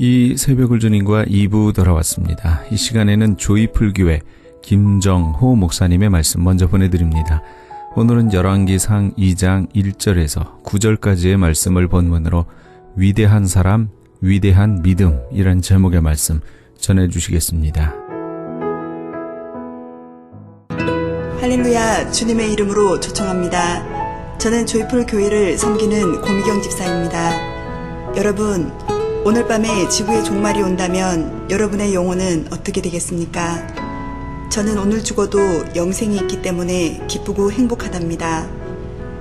이 새벽을 주님과 2부 돌아왔습니다. 이 시간에는 조이풀교회 김정호 목사님의 말씀 먼저 보내드립니다. 오늘은 열왕기상 2장 1절에서 9절까지의 말씀을 본문으로 위대한 사람, 위대한 믿음이란 제목의 말씀 전해주시겠습니다. 할렐루야, 주님의 이름으로 초청합니다. 저는 조이풀 교회를 섬기는 고미경 집사입니다. 여러분, 오늘 밤에 지구의 종말이 온다면 여러분의 영혼은 어떻게 되겠습니까? 저는 오늘 죽어도 영생이 있기 때문에 기쁘고 행복하답니다.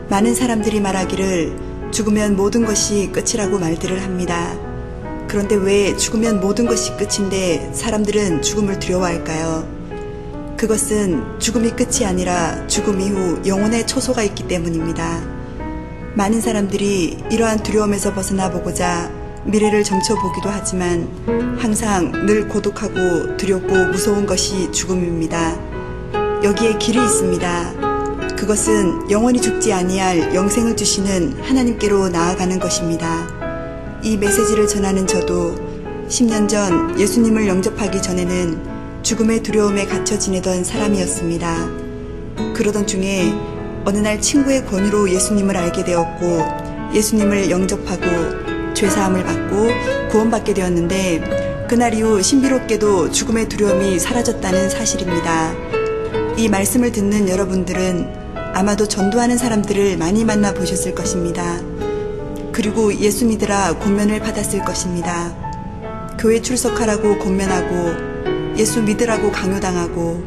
많은 사람들이 말하기를 죽으면 모든 것이 끝이라고 말들을 합니다. 그런데 왜 죽으면 모든 것이 끝인데 사람들은 죽음을 두려워할까요? 그것은 죽음이 끝이 아니라 죽음 이후 영혼의 초소가 있기 때문입니다. 많은 사람들이 이러한 두려움에서 벗어나 보고자 미래를 점쳐보기도 하지만 항상 늘 고독하고 두렵고 무서운 것이 죽음입니다. 여기에 길이 있습니다. 그것은 영원히 죽지 아니할 영생을 주시는 하나님께로 나아가는 것입니다. 이 메시지를 전하는 저도 10년 전 예수님을 영접하기 전에는 죽음의 두려움에 갇혀 지내던 사람이었습니다. 그러던 중에 어느 날 친구의 권유로 예수님을 알게 되었고 예수님을 영접하고 죄사함을 받고 구원받게 되었는데 그날 이후 신비롭게도 죽음의 두려움이 사라졌다는 사실입니다. 이 말씀을 듣는 여러분들은 아마도 전도하는 사람들을 많이 만나 보셨을 것입니다. 그리고 예수 믿으라 권면을 받았을 것입니다. 교회 출석하라고 권면하고 예수 믿으라고 강요당하고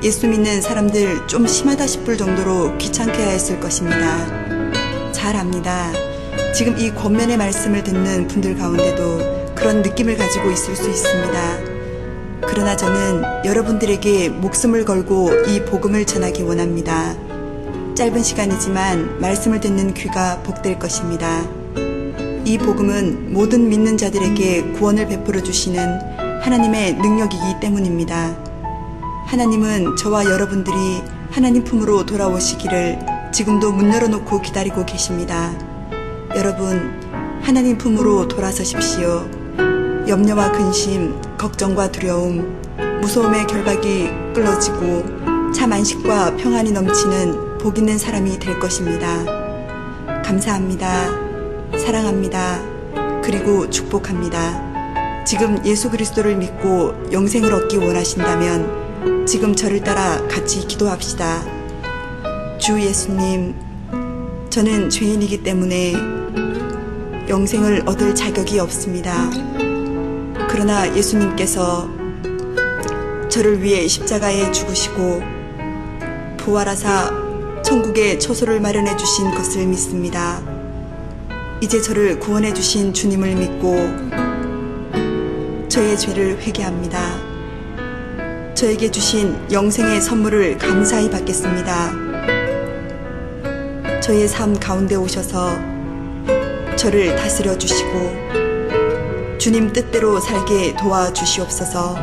예수 믿는 사람들 좀 심하다 싶을 정도로 귀찮게 하였을 것입니다. 잘 압니다. 지금 이 권면의 말씀을 듣는 분들 가운데도 그런 느낌을 가지고 있을 수 있습니다. 그러나 저는 여러분들에게 목숨을 걸고 이 복음을 전하기 원합니다. 짧은 시간이지만 말씀을 듣는 귀가 복될 것입니다. 이 복음은 모든 믿는 자들에게 구원을 베풀어 주시는 하나님의 능력이기 때문입니다. 하나님은 저와 여러분들이 하나님 품으로 돌아오시기를 지금도 문 열어놓고 기다리고 계십니다. 여러분, 하나님 품으로 돌아서십시오. 염려와 근심, 걱정과 두려움, 무서움의 결박이 끌어지고 참 안식과 평안이 넘치는 복 있는 사람이 될 것입니다. 감사합니다. 사랑합니다. 그리고 축복합니다. 지금 예수 그리스도를 믿고 영생을 얻기 원하신다면 지금 저를 따라 같이 기도합시다. 주 예수님, 저는 죄인이기 때문에 영생을 얻을 자격이 없습니다. 그러나 예수님께서 저를 위해 십자가에 죽으시고 부활하사 천국에 처소를 마련해 주신 것을 믿습니다. 이제 저를 구원해 주신 주님을 믿고 저의 죄를 회개합니다. 저에게 주신 영생의 선물을 감사히 받겠습니다. 저의 삶 가운데 오셔서 저를 다스려 주시고 주님 뜻대로 살게 도와주시옵소서.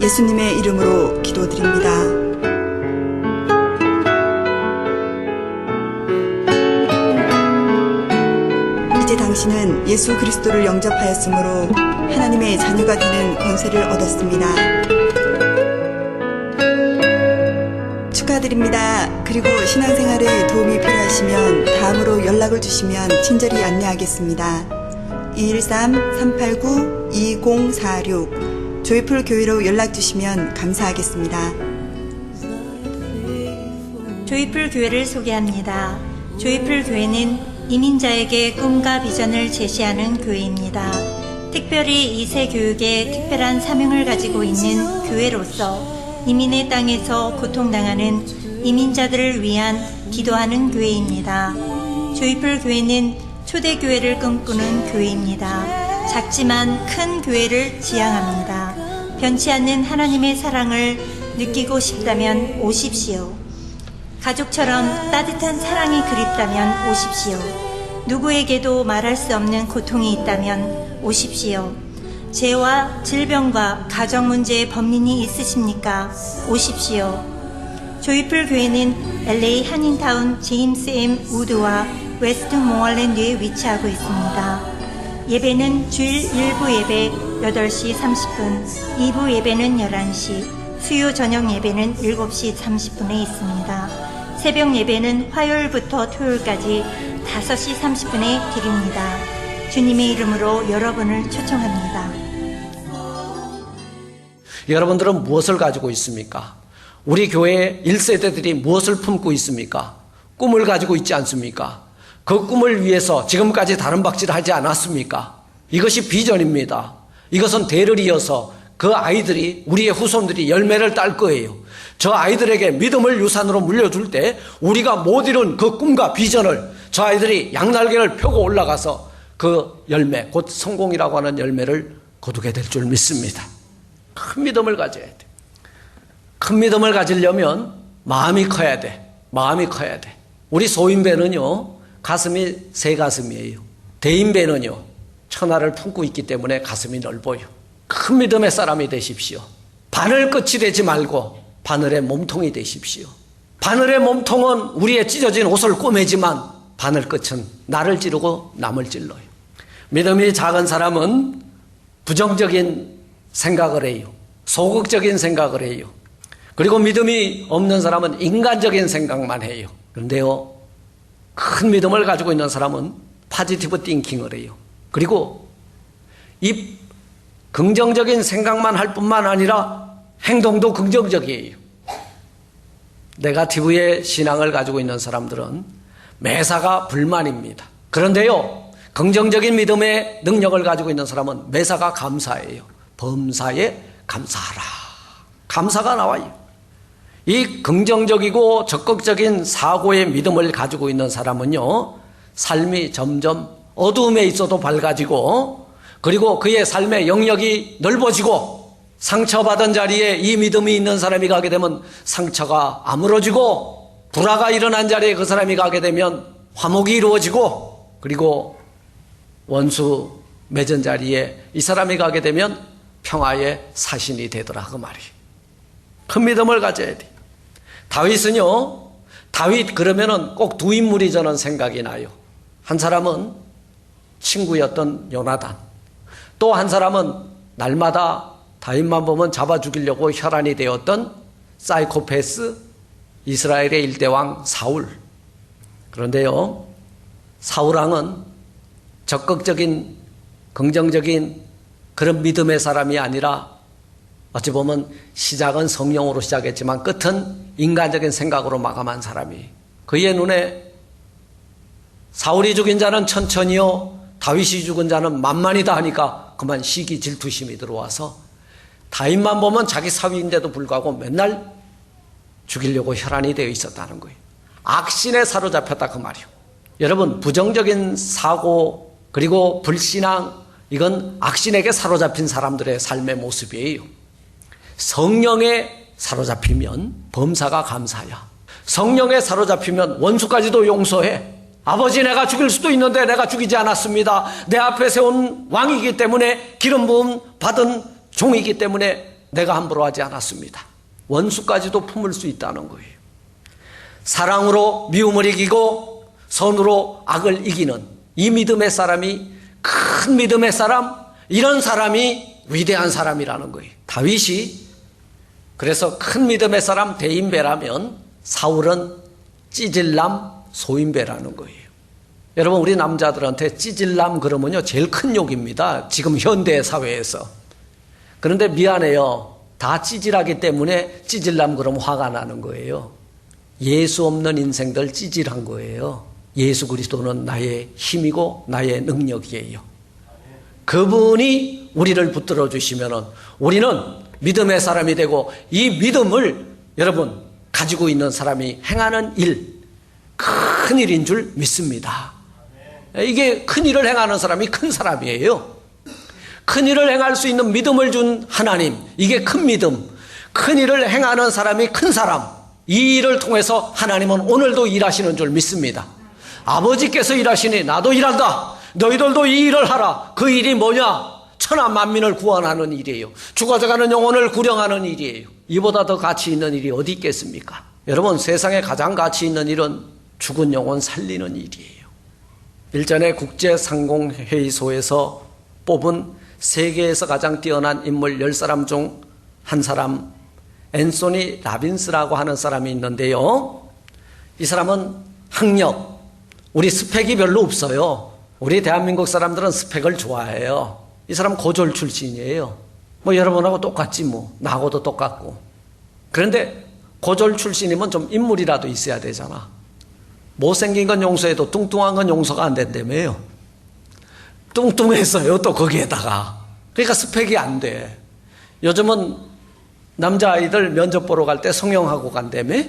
예수님의 이름으로 기도드립니다. 이제 당신은 예수 그리스도를 영접하였으므로 하나님의 자녀가 되는 권세를 얻었습니다. 축하드립니다. 그리고 신앙생활에 도움이 필요하시면 다음으로 연락을 주시면 친절히 안내하겠습니다. 213-389-2046 조이풀 교회로 연락 주시면 감사하겠습니다. 조이풀 교회를 소개합니다. 조이풀 교회는 이민자에게 꿈과 비전을 제시하는 교회입니다. 특별히 2세 교육에 특별한 사명을 가지고 있는 교회로서 이민의 땅에서 고통당하는 이민자들을 위한 기도하는 교회입니다. 조이풀 교회는 초대교회를 꿈꾸는 교회입니다. 작지만 큰 교회를 지향합니다. 변치 않는 하나님의 사랑을 느끼고 싶다면 오십시오. 가족처럼 따뜻한 사랑이 그립다면 오십시오. 누구에게도 말할 수 없는 고통이 있다면 오십시오. 죄와 질병과 가정 문제에 범민이 있으십니까? 오십시오. 조이풀 교회는 LA 한인타운 제임스 M 우드와 웨스트 모어랜드에 위치하고 있습니다. 예배는 주일 1부 예배 8시 30분, 2부 예배는 11시, 수요 저녁 예배는 7시 30분에 있습니다. 새벽 예배는 화요일부터 토요일까지 5시 30분에 드립니다. 주님의 이름으로 여러분을 초청합니다. 여러분들은 무엇을 가지고 있습니까? 우리 교회 1세대들이 무엇을 품고 있습니까? 꿈을 가지고 있지 않습니까? 그 꿈을 위해서 지금까지 다른 박질을 하지 않았습니까? 이것이 비전입니다. 이것은 대를 이어서 그 아이들이, 우리의 후손들이 열매를 딸 거예요. 저 아이들에게 믿음을 유산으로 물려줄 때 우리가 못 이룬 그 꿈과 비전을 저 아이들이 양날개를 펴고 올라가서 그 열매, 곧 성공이라고 하는 열매를 거두게 될 줄 믿습니다. 큰 믿음을 가져야 돼. 큰 믿음을 가지려면 마음이 커야 돼. 마음이 커야 돼. 우리 소인배는요, 가슴이 새 가슴이에요. 대인배는요, 천하를 품고 있기 때문에 가슴이 넓어요. 큰 믿음의 사람이 되십시오. 바늘 끝이 되지 말고 바늘의 몸통이 되십시오. 바늘의 몸통은 우리의 찢어진 옷을 꼬매지만 바늘 끝은 나를 찌르고 남을 찔러요. 믿음이 작은 사람은 부정적인 생각을 해요. 소극적인 생각을 해요. 그리고 믿음이 없는 사람은 인간적인 생각만 해요. 그런데요, 큰 믿음을 가지고 있는 사람은 포지티브 띵킹을 해요. 그리고 이 긍정적인 생각만 할 뿐만 아니라 행동도 긍정적이에요. 네거티브의 신앙을 가지고 있는 사람들은 매사가 불만입니다. 그런데요, 긍정적인 믿음의 능력을 가지고 있는 사람은 매사가 감사예요. 범사에 감사하라. 감사가 나와요. 이 긍정적이고 적극적인 사고의 믿음을 가지고 있는 사람은요, 삶이 점점 어두움에 있어도 밝아지고, 그리고 그의 삶의 영역이 넓어지고, 상처받은 자리에 이 믿음이 있는 사람이 가게 되면 상처가 아물어지고, 불화가 일어난 자리에 그 사람이 가게 되면 화목이 이루어지고, 그리고 원수 맺은 자리에 이 사람이 가게 되면 평화의 사신이 되더라, 그 말이. 큰 믿음을 가져야 돼. 다윗은요, 다윗 그러면은 꼭 두 인물이 저는 생각이 나요. 한 사람은 친구였던 요나단, 또 한 사람은 날마다 다윗만 보면 잡아 죽이려고 혈안이 되었던 사이코패스 이스라엘의 일대왕 사울. 그런데요, 사울왕은 적극적인 긍정적인 그런 믿음의 사람이 아니라 어찌 보면 시작은 성령으로 시작했지만 끝은 인간적인 생각으로 마감한 사람이, 그의 눈에 사울이 죽인 자는 천천히요, 다윗이 죽은 자는 만만이다 하니까 그만 시기 질투심이 들어와서 다윗만 보면 자기 사위인데도 불구하고 맨날 죽이려고 혈안이 되어 있었다는 거예요. 악신에 사로잡혔다, 그 말이요. 여러분, 부정적인 사고 그리고 불신앙, 이건 악신에게 사로잡힌 사람들의 삶의 모습이에요. 성령에 사로잡히면 범사가 감사야. 성령에 사로잡히면 원수까지도 용서해. 아버지, 내가 죽일 수도 있는데 내가 죽이지 않았습니다. 내 앞에 세운 왕이기 때문에, 기름 부음 받은 종이기 때문에 내가 함부로 하지 않았습니다. 원수까지도 품을 수 있다는 거예요. 사랑으로 미움을 이기고 선으로 악을 이기는 이 믿음의 사람이, 큰 믿음의 사람, 이런 사람이 위대한 사람이라는 거예요. 다윗이 그래서 큰 믿음의 사람 대인배라면 사울은 찌질남 소인배라는 거예요. 여러분, 우리 남자들한테 찌질남 그러면요, 제일 큰 욕입니다. 지금 현대 사회에서. 그런데 미안해요. 다 찌질하기 때문에 찌질남 그러면 화가 나는 거예요. 예수 없는 인생들 찌질한 거예요. 예수 그리스도는 나의 힘이고 나의 능력이에요. 그분이 우리를 붙들어 주시면은 우리는 믿음의 사람이 되고, 이 믿음을 여러분 가지고 있는 사람이 행하는 일, 큰 일인 줄 믿습니다. 이게 큰 일을 행하는 사람이 큰 사람이에요. 큰 일을 행할 수 있는 믿음을 준 하나님, 이게 큰 믿음. 큰 일을 행하는 사람이 큰 사람, 이 일을 통해서 하나님은 오늘도 일하시는 줄 믿습니다. 아버지께서 일하시니 나도 일한다. 너희들도 이 일을 하라. 그 일이 뭐냐? 천하 만민을 구원하는 일이에요. 죽어져가는 영혼을 구령하는 일이에요. 이보다 더 가치 있는 일이 어디 있겠습니까? 여러분, 세상에 가장 가치 있는 일은 죽은 영혼 살리는 일이에요. 일전에 국제상공회의소에서 뽑은 세계에서 가장 뛰어난 인물 10사람 중 한 사람, 앤소니 라빈스라고 하는 사람이 있는데요. 이 사람은 학력, 우리 스펙이 별로 없어요. 우리 대한민국 사람들은 스펙을 좋아해요. 이 사람 고졸 출신이에요. 뭐 여러분하고 똑같지 뭐. 나하고도 똑같고. 그런데 고졸 출신이면 좀 인물이라도 있어야 되잖아. 못생긴 건 용서해도 뚱뚱한 건 용서가 안 된다며요. 뚱뚱했어요, 또 거기에다가. 그러니까 스펙이 안 돼. 요즘은 남자아이들 면접 보러 갈 때 성형하고 간다며?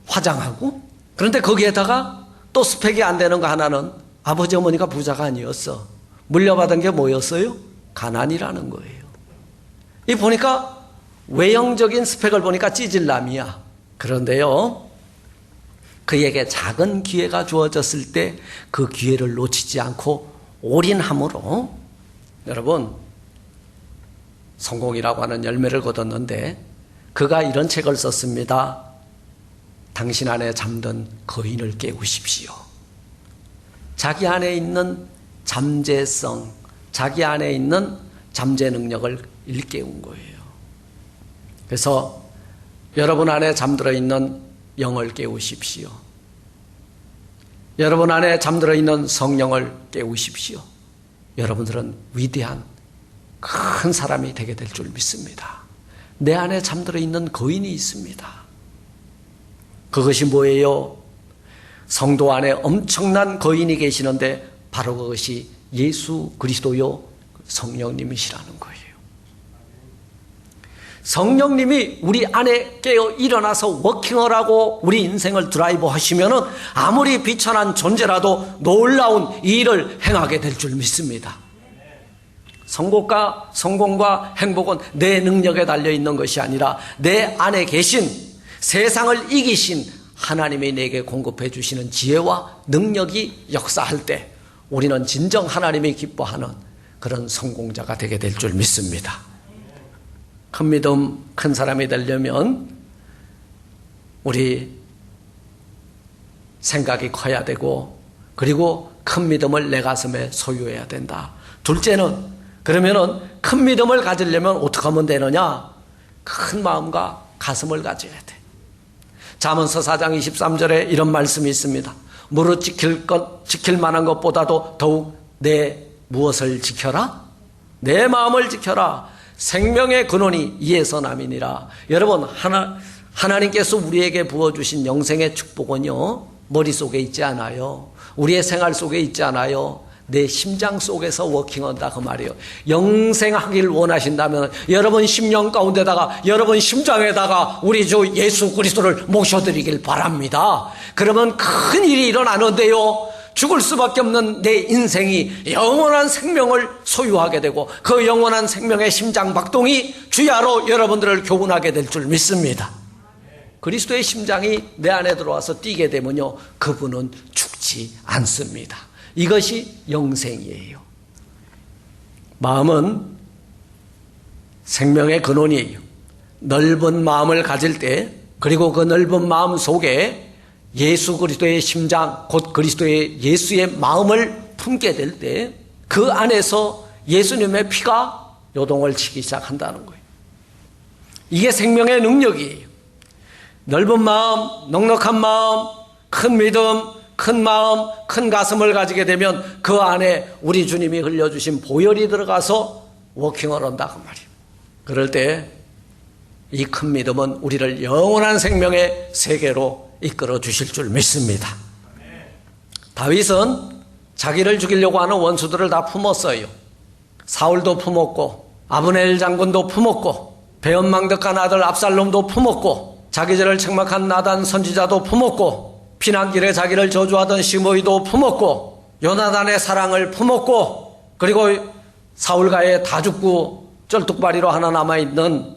화장하고? 그런데 거기에다가 또 스펙이 안 되는 거 하나는 아버지 어머니가 부자가 아니었어. 물려받은 게 뭐였어요? 가난이라는 거예요. 이 보니까 외형적인 스펙을 보니까 찌질남이야. 그런데요, 그에게 작은 기회가 주어졌을 때 그 기회를 놓치지 않고 올인함으로, 여러분, 성공이라고 하는 열매를 거뒀는데 그가 이런 책을 썼습니다. 당신 안에 잠든 거인을 깨우십시오. 자기 안에 있는 잠재성, 자기 안에 있는 잠재 능력을 일깨운 거예요. 그래서 여러분 안에 잠들어 있는 영을 깨우십시오. 여러분 안에 잠들어 있는 성령을 깨우십시오. 여러분들은 위대한 큰 사람이 되게 될 줄 믿습니다. 내 안에 잠들어 있는 거인이 있습니다. 그것이 뭐예요? 성도 안에 엄청난 거인이 계시는데 바로 그것이 예수 그리스도요 성령님이시라는 거예요. 성령님이 우리 안에 깨어 일어나서 워킹을 하고 우리 인생을 드라이브 하시면은 아무리 비천한 존재라도 놀라운 일을 행하게 될 줄 믿습니다. 성공과 행복은 내 능력에 달려있는 것이 아니라 내 안에 계신 세상을 이기신 하나님이 내게 공급해 주시는 지혜와 능력이 역사할 때 우리는 진정 하나님이 기뻐하는 그런 성공자가 되게 될 줄 믿습니다. 큰 믿음, 큰 사람이 되려면 우리 생각이 커야 되고, 그리고 큰 믿음을 내 가슴에 소유해야 된다. 둘째는, 그러면은 큰 믿음을 가지려면 어떻게 하면 되느냐? 큰 마음과 가슴을 가져야 돼. 잠언서 4장 23절에 이런 말씀이 있습니다. 무릇 지킬 만한 것보다도 더욱 내 무엇을 지켜라? 내 마음을 지켜라. 생명의 근원이 이에서 남이니라. 여러분, 하나님께서 우리에게 부어주신 영생의 축복은요, 머릿속에 있지 않아요. 우리의 생활 속에 있지 않아요. 내 심장 속에서 워킹한다 그 말이에요. 영생하길 원하신다면 여러분 심령 가운데다가, 여러분 심장에다가 우리 주 예수 그리스도를 모셔드리길 바랍니다. 그러면 큰 일이 일어나는데요, 죽을 수밖에 없는 내 인생이 영원한 생명을 소유하게 되고 그 영원한 생명의 심장박동이 주야로 여러분들을 교훈하게 될 줄 믿습니다. 그리스도의 심장이 내 안에 들어와서 뛰게 되면요, 그분은 죽지 않습니다. 이것이 영생이에요. 마음은 생명의 근원이에요. 넓은 마음을 가질 때, 그리고 그 넓은 마음 속에 예수 그리스도의 심장, 곧 그리스도의 예수의 마음을 품게 될 때 그 안에서 예수님의 피가 요동을 치기 시작한다는 거예요. 이게 생명의 능력이에요. 넓은 마음, 넉넉한 마음, 큰 믿음, 큰 마음, 큰 가슴을 가지게 되면 그 안에 우리 주님이 흘려주신 보혈이 들어가서 워킹을 한다 그 말이에요. 그럴 때 이 큰 믿음은 우리를 영원한 생명의 세계로 이끌어 주실 줄 믿습니다. 다윗은 자기를 죽이려고 하는 원수들을 다 품었어요. 사울도 품었고, 아브넬 장군도 품었고, 배은망덕한 아들 압살롬도 품었고, 자기 죄를 책망한 나단 선지자도 품었고, 피난길에 자기를 저주하던 시므이도 품었고, 요나단의 사랑을 품었고, 그리고 사울가에 다 죽고 쩔뚝발이로 하나 남아있는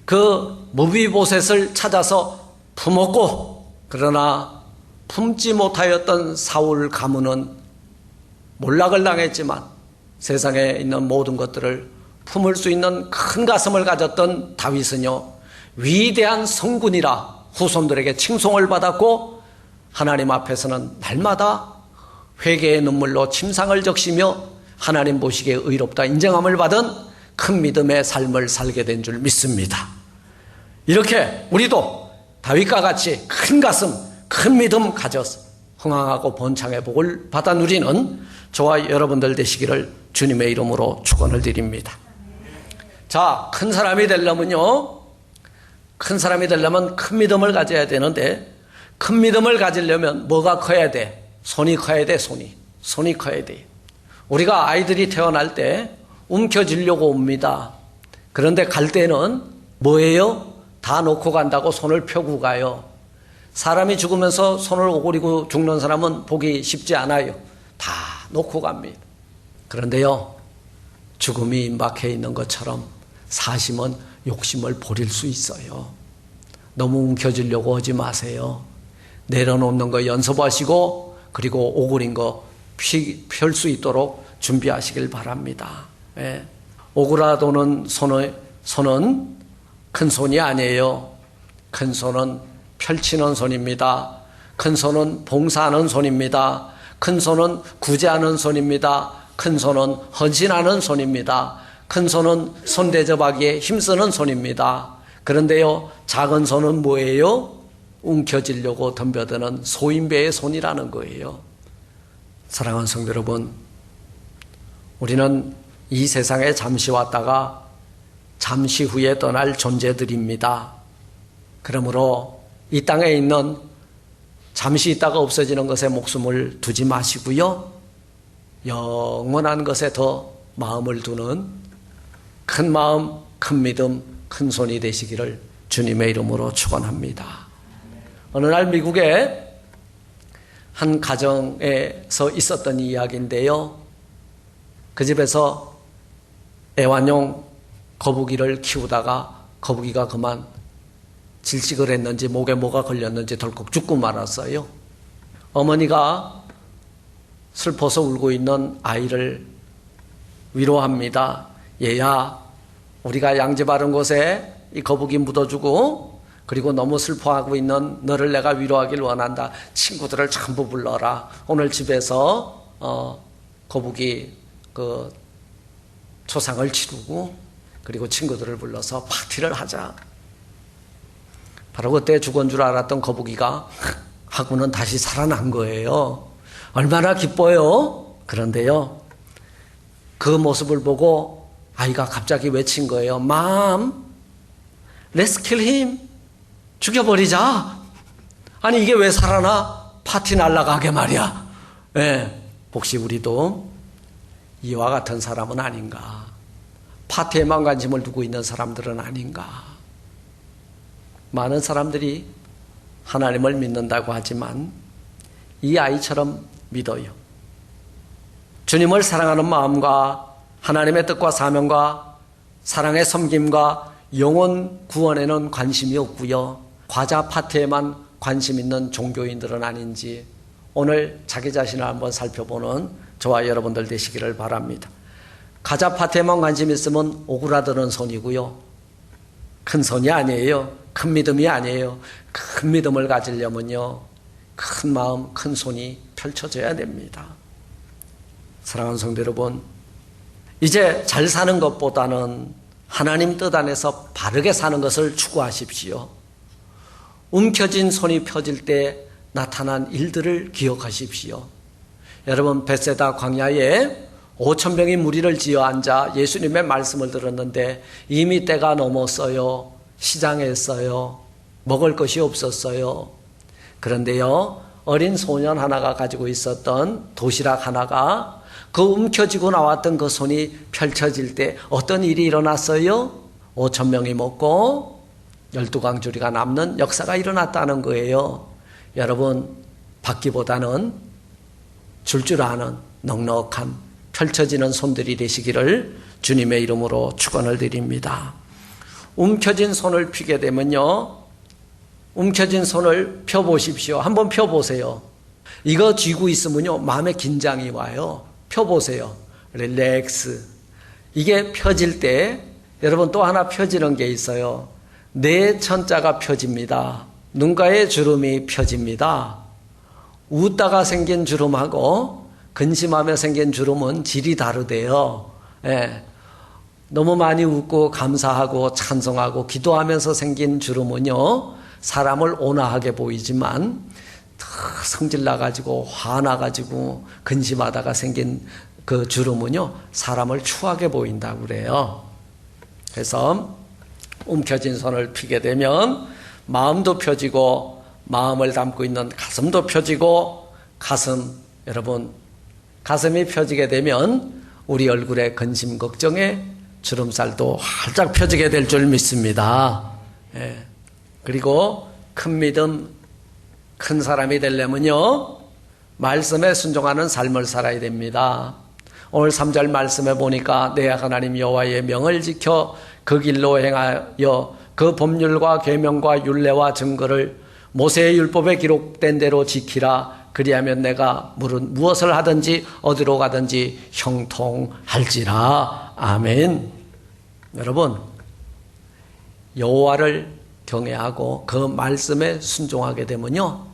그 무비보셋을 찾아서 품었고, 그러나 품지 못하였던 사울 가문은 몰락을 당했지만 세상에 있는 모든 것들을 품을 수 있는 큰 가슴을 가졌던 다윗은요, 위대한 성군이라 후손들에게 칭송을 받았고 하나님 앞에서는 날마다 회개의 눈물로 침상을 적시며 하나님 보시기에 의롭다 인정함을 받은 큰 믿음의 삶을 살게 된 줄 믿습니다. 이렇게 우리도 다윗과 같이 큰 가슴, 큰 믿음 가져서 흥황하고 번창의 복을 받아 누리는 저와 여러분들 되시기를 주님의 이름으로 축원을 드립니다. 자, 큰 사람이 되려면요, 큰 사람이 되려면 큰 믿음을 가져야 되는데, 큰 믿음을 가지려면 뭐가 커야 돼? 손이 커야 돼. 손이 커야 돼. 우리가 아이들이 태어날 때 움켜쥐려고 옵니다. 그런데 갈 때는 뭐예요? 다 놓고 간다고 손을 펴고 가요. 사람이 죽으면서 손을 오그리고 죽는 사람은 보기 쉽지 않아요. 다 놓고 갑니다. 그런데요, 죽음이 임박해 있는 것처럼 사심은 욕심을 버릴 수 있어요. 너무 움켜쥐려고 하지 마세요. 내려놓는 거 연습하시고, 그리고 오그린 거 펼 수 있도록 준비하시길 바랍니다. 예. 오그라도는 손은 큰 손이 아니에요. 큰 손은 펼치는 손입니다. 큰 손은 봉사하는 손입니다. 큰 손은 구제하는 손입니다. 큰 손은 헌신하는 손입니다. 큰 손은 손 대접하기에 힘쓰는 손입니다. 그런데요, 작은 손은 뭐예요? 움켜쥐려고 덤벼드는 소인배의 손이라는 거예요. 사랑하는 성도 여러분, 우리는 이 세상에 잠시 왔다가 잠시 후에 떠날 존재들입니다. 그러므로 이 땅에 있는 잠시 있다가 없어지는 것에 목숨을 두지 마시고요, 영원한 것에 더 마음을 두는 큰 마음, 큰 믿음, 큰 손이 되시기를 주님의 이름으로 축원합니다. 어느 날 미국에 한 가정에서 있었던 이야기인데요, 그 집에서 애완용 거북이를 키우다가 거북이가 그만 질식을 했는지 목에 뭐가 걸렸는지 덜컥 죽고 말았어요. 어머니가 슬퍼서 울고 있는 아이를 위로합니다. 얘야, 우리가 양지 바른 곳에 이 거북이 묻어주고, 그리고 너무 슬퍼하고 있는 너를 내가 위로하길 원한다. 친구들을 전부 불러라. 오늘 집에서 거북이 그 초상을 치르고, 그리고 친구들을 불러서 파티를 하자. 바로 그때 죽은 줄 알았던 거북이가 하고는 다시 살아난 거예요. 얼마나 기뻐요. 그런데요, 그 모습을 보고 아이가 갑자기 외친 거예요. Mom, let's kill him. 죽여버리자. 아니, 이게 왜 살아나? 파티 날라가게 말이야. 네, 혹시 우리도 이와 같은 사람은 아닌가? 파티에만 관심을 두고 있는 사람들은 아닌가? 많은 사람들이 하나님을 믿는다고 하지만 이 아이처럼 믿어요. 주님을 사랑하는 마음과 하나님의 뜻과 사명과 사랑의 섬김과 영혼 구원에는 관심이 없고요, 과자 파티에만 관심 있는 종교인들은 아닌지 오늘 자기 자신을 한번 살펴보는 저와 여러분들 되시기를 바랍니다. 과자 파티에만 관심 있으면 오그라드는 손이고요, 큰 손이 아니에요. 큰 믿음이 아니에요. 큰 믿음을 가지려면요, 큰 마음, 큰 손이 펼쳐져야 됩니다. 사랑하는 성도 여러분, 이제 잘 사는 것보다는 하나님 뜻 안에서 바르게 사는 것을 추구하십시오. 움켜진 손이 펴질 때 나타난 일들을 기억하십시오. 여러분, 벳세다 광야에 5,000명이 무리를 지어 앉아 예수님의 말씀을 들었는데 이미 때가 넘었어요. 시장했어요. 먹을 것이 없었어요. 그런데요, 어린 소년 하나가 가지고 있었던 도시락 하나가 그 움켜쥐고 나왔던 그 손이 펼쳐질 때 어떤 일이 일어났어요? 5,000명이 먹고 12광주리가 남는 역사가 일어났다는 거예요. 여러분, 받기보다는 줄 아는 넉넉한 펼쳐지는 손들이 되시기를 주님의 이름으로 축원을 드립니다. 움켜진 손을 펴게 되면요, 움켜진 손을 펴보십시오. 한번 펴보세요. 이거 쥐고 있으면요, 마음에 긴장이 와요. 펴보세요. 릴렉스. 이게 펴질 때 여러분 또 하나 펴지는 게 있어요. 내 천자가 펴집니다. 눈가의 주름이 펴집니다. 웃다가 생긴 주름하고 근심하며 생긴 주름은 질이 다르대요. 예. 너무 많이 웃고 감사하고 찬송하고 기도하면서 생긴 주름은요, 사람을 온화하게 보이지만 성질 나가지고 화나가지고 근심하다가 생긴 그 주름은요, 사람을 추하게 보인다고 그래요. 그래서 움켜진 손을 펴게 되면 마음도 펴지고, 마음을 담고 있는 가슴도 펴지고, 여러분, 가슴이 펴지게 되면 우리 얼굴에 근심 걱정에 주름살도 활짝 펴지게 될 줄 믿습니다. 예. 그리고 큰 믿음, 큰 사람이 되려면요, 말씀에 순종하는 삶을 살아야 됩니다. 오늘 3절 말씀에 보니까 내 하나님 여호와의 명을 지켜 그 길로 행하여 그 법률과 계명과 율례와 증거를 모세의 율법에 기록된 대로 지키라. 그리하면 내가 무엇을 하든지 어디로 가든지 형통할지라. 아멘. 여러분, 여호와를 경외하고 그 말씀에 순종하게 되면요,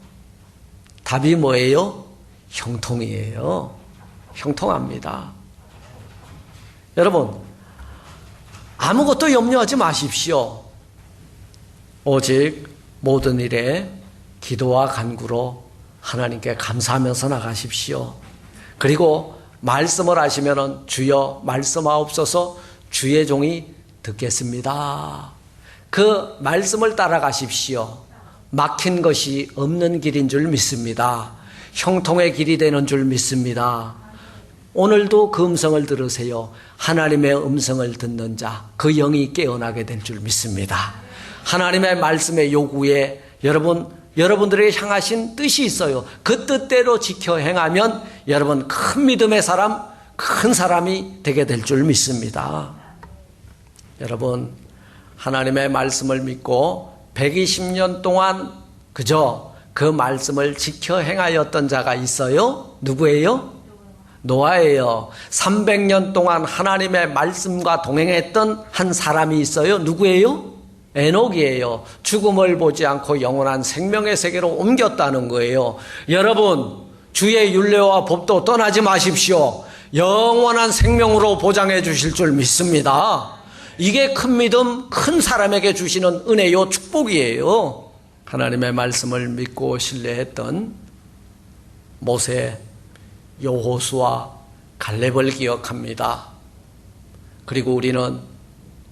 답이 뭐예요? 형통이에요. 형통합니다. 여러분, 아무것도 염려하지 마십시오. 오직 모든 일에 기도와 간구로 하나님께 감사하면서 나가십시오. 그리고 말씀을 하시면은 주여 말씀하옵소서, 주의 종이 듣겠습니다. 그 말씀을 따라가십시오. 막힌 것이 없는 길인 줄 믿습니다. 형통의 길이 되는 줄 믿습니다. 오늘도 그 음성을 들으세요. 하나님의 음성을 듣는 자, 그 영이 깨어나게 될 줄 믿습니다. 하나님의 말씀의 요구에 여러분들에게 향하신 뜻이 있어요. 그 뜻대로 지켜 행하면 여러분 큰 믿음의 사람, 큰 사람이 되게 될 줄 믿습니다. 여러분, 하나님의 말씀을 믿고 120년 동안 그저 그 말씀을 지켜 행하였던 자가 있어요? 누구예요? 노아예요. 300년 동안 하나님의 말씀과 동행했던 한 사람이 있어요? 누구예요? 에녹이에요. 죽음을 보지 않고 영원한 생명의 세계로 옮겼다는 거예요. 여러분, 주의 율례와 법도 떠나지 마십시오. 영원한 생명으로 보장해 주실 줄 믿습니다. 이게 큰 믿음, 큰 사람에게 주시는 은혜요, 축복이에요. 하나님의 말씀을 믿고 신뢰했던 모세, 여호수아, 갈렙을 기억합니다. 그리고 우리는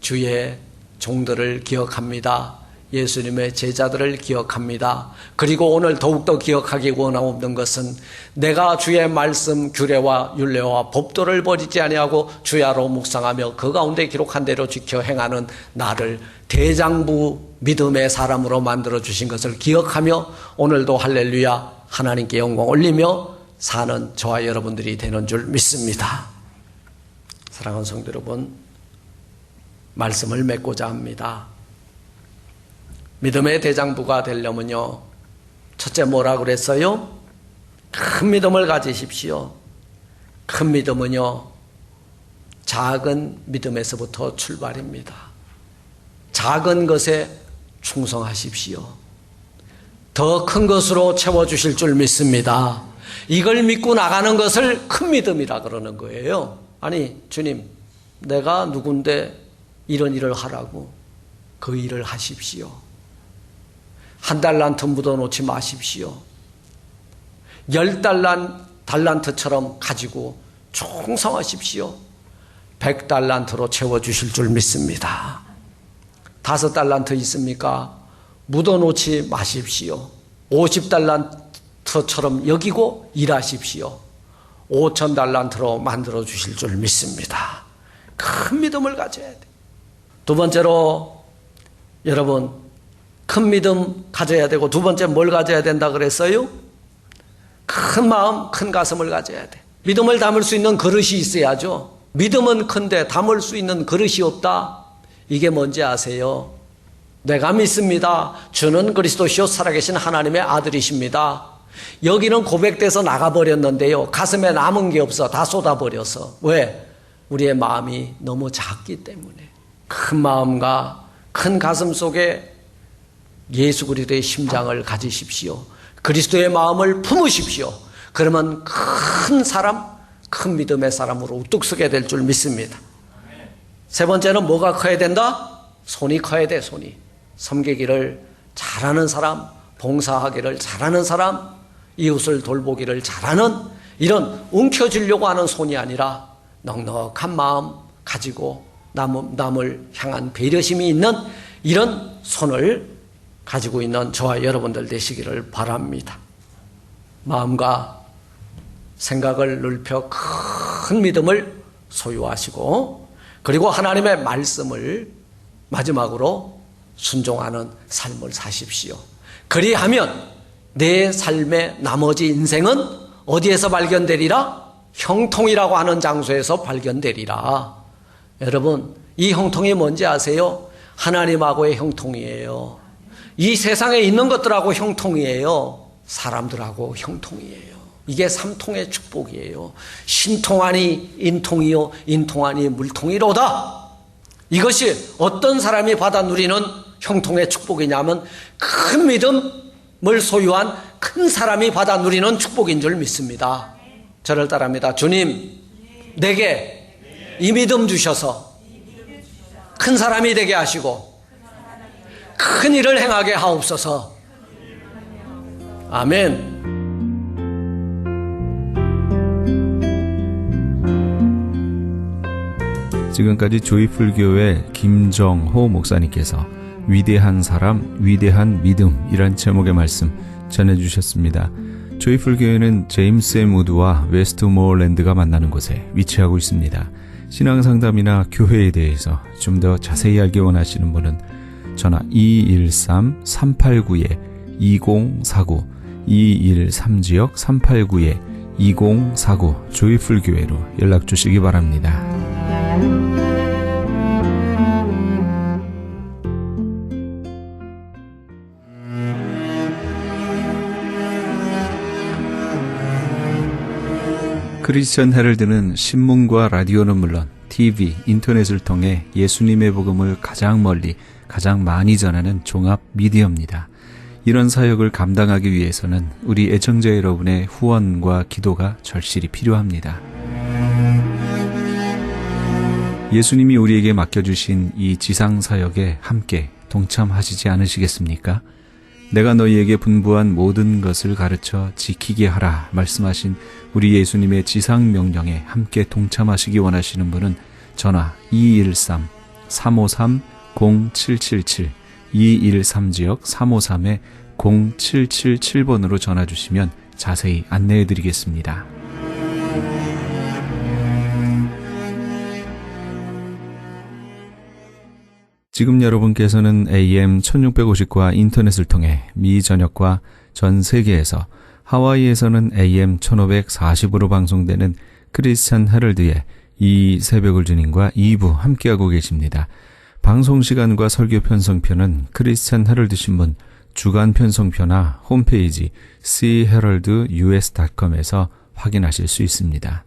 주의 종들을 기억합니다. 예수님의 제자들을 기억합니다. 그리고 오늘 더욱더 기억하기 원하는 것은 내가 주의 말씀, 규례와 율례와 법도를 버리지 아니하고 주야로 묵상하며 그 가운데 기록한 대로 지켜 행하는 나를 대장부 믿음의 사람으로 만들어 주신 것을 기억하며 오늘도 할렐루야 하나님께 영광 올리며 사는 저와 여러분들이 되는 줄 믿습니다. 사랑하는 성도 여러분, 말씀을 맺고자 합니다. 믿음의 대장부가 되려면요, 첫째 뭐라 그랬어요? 큰 믿음을 가지십시오. 큰 믿음은요, 작은 믿음에서부터 출발입니다. 작은 것에 충성하십시오. 더 큰 것으로 채워주실 줄 믿습니다. 이걸 믿고 나가는 것을 큰 믿음이라 그러는 거예요. 아니, 주님, 내가 누군데 이런 일을 하라고, 그 일을 하십시오. 한 달란트 묻어놓지 마십시오. 10달란트처럼 가지고 충성하십시오. 100달란트로 채워주실 줄 믿습니다. 5달란트 있습니까? 묻어놓지 마십시오. 50달란트처럼 여기고 일하십시오. 5000달란트로 만들어주실 줄 믿습니다. 큰 믿음을 가져야 돼요. 두 번째로, 여러분, 큰 믿음 가져야 되고, 두 번째 뭘 가져야 된다 그랬어요? 큰 마음, 큰 가슴을 가져야 돼. 믿음을 담을 수 있는 그릇이 있어야죠. 믿음은 큰데 담을 수 있는 그릇이 없다? 이게 뭔지 아세요? 내가 믿습니다. 주는 그리스도시요 살아계신 하나님의 아들이십니다. 여기는 고백돼서 나가버렸는데요, 가슴에 남은 게 없어. 다 쏟아버려서. 왜? 우리의 마음이 너무 작기 때문에. 큰 마음과 큰 가슴 속에 예수 그리스도의 심장을 가지십시오. 그리스도의 마음을 품으십시오. 그러면 큰 사람, 큰 믿음의 사람으로 우뚝 서게 될 줄 믿습니다. 세 번째는 뭐가 커야 된다? 손이 커야 돼, 손이. 섬기기를 잘하는 사람, 봉사하기를 잘하는 사람, 이웃을 돌보기를 잘하는 이런 움켜쥐려고 하는 손이 아니라 넉넉한 마음 가지고 남을 향한 배려심이 있는 이런 손을 가지고 있는 저와 여러분들 되시기를 바랍니다. 마음과 생각을 넓혀 큰 믿음을 소유하시고 그리고 하나님의 말씀을 마지막으로 순종하는 삶을 사십시오. 그리하면 내 삶의 나머지 인생은 어디에서 발견되리라? 형통이라고 하는 장소에서 발견되리라. 여러분, 이 형통이 뭔지 아세요? 하나님하고의 형통이에요. 이 세상에 있는 것들하고 형통이에요. 사람들하고 형통이에요. 이게 삼통의 축복이에요. 신통하니 인통이요 인통하니 물통이로다. 이것이 어떤 사람이 받아 누리는 형통의 축복이냐면 큰 믿음을 소유한 큰 사람이 받아 누리는 축복인 줄 믿습니다. 저를 따라합니다. 주님, 내게 이 믿음 주셔서 큰 사람이 되게 하시고 큰 일을 행하게 하옵소서. 아멘. 지금까지 조이풀교회 김정호 목사님께서 위대한 사람, 위대한 믿음이란 제목의 말씀 전해주셨습니다. 조이풀교회는 제임스 M 우드와 웨스트모어랜드가 만나는 곳에 위치하고 있습니다. 신앙상담이나 교회에 대해서 좀 더 자세히 알기 원하시는 분은 전화 213-389-2049 213-389-2049 조이풀교회로 연락 주시기 바랍니다. 크리스천 헤럴드는 신문과 라디오는 물론 TV, 인터넷을 통해 예수님의 복음을 가장 멀리, 가장 많이 전하는 종합 미디어입니다. 이런 사역을 감당하기 위해서는 우리 애청자 여러분의 후원과 기도가 절실히 필요합니다. 예수님이 우리에게 맡겨주신 이 지상사역에 함께 동참하시지 않으시겠습니까? 내가 너희에게 분부한 모든 것을 가르쳐 지키게 하라 말씀하신 우리 예수님의 지상명령에 함께 동참하시기 원하시는 분은 전화 213-353-0777 213-353-0777번으로 전화 주시면 자세히 안내해 드리겠습니다. 지금 여러분께서는 AM 1650과 인터넷을 통해 미 전역과 전 세계에서 하와이에서는 AM 1540으로 방송되는 크리스찬 헤럴드의 이 새벽을 주님과 2부 함께하고 계십니다. 방송 시간과 설교 편성표는 크리스찬 헤럴드 신문 주간 편성표나 홈페이지 cheraldus.com에서 확인하실 수 있습니다.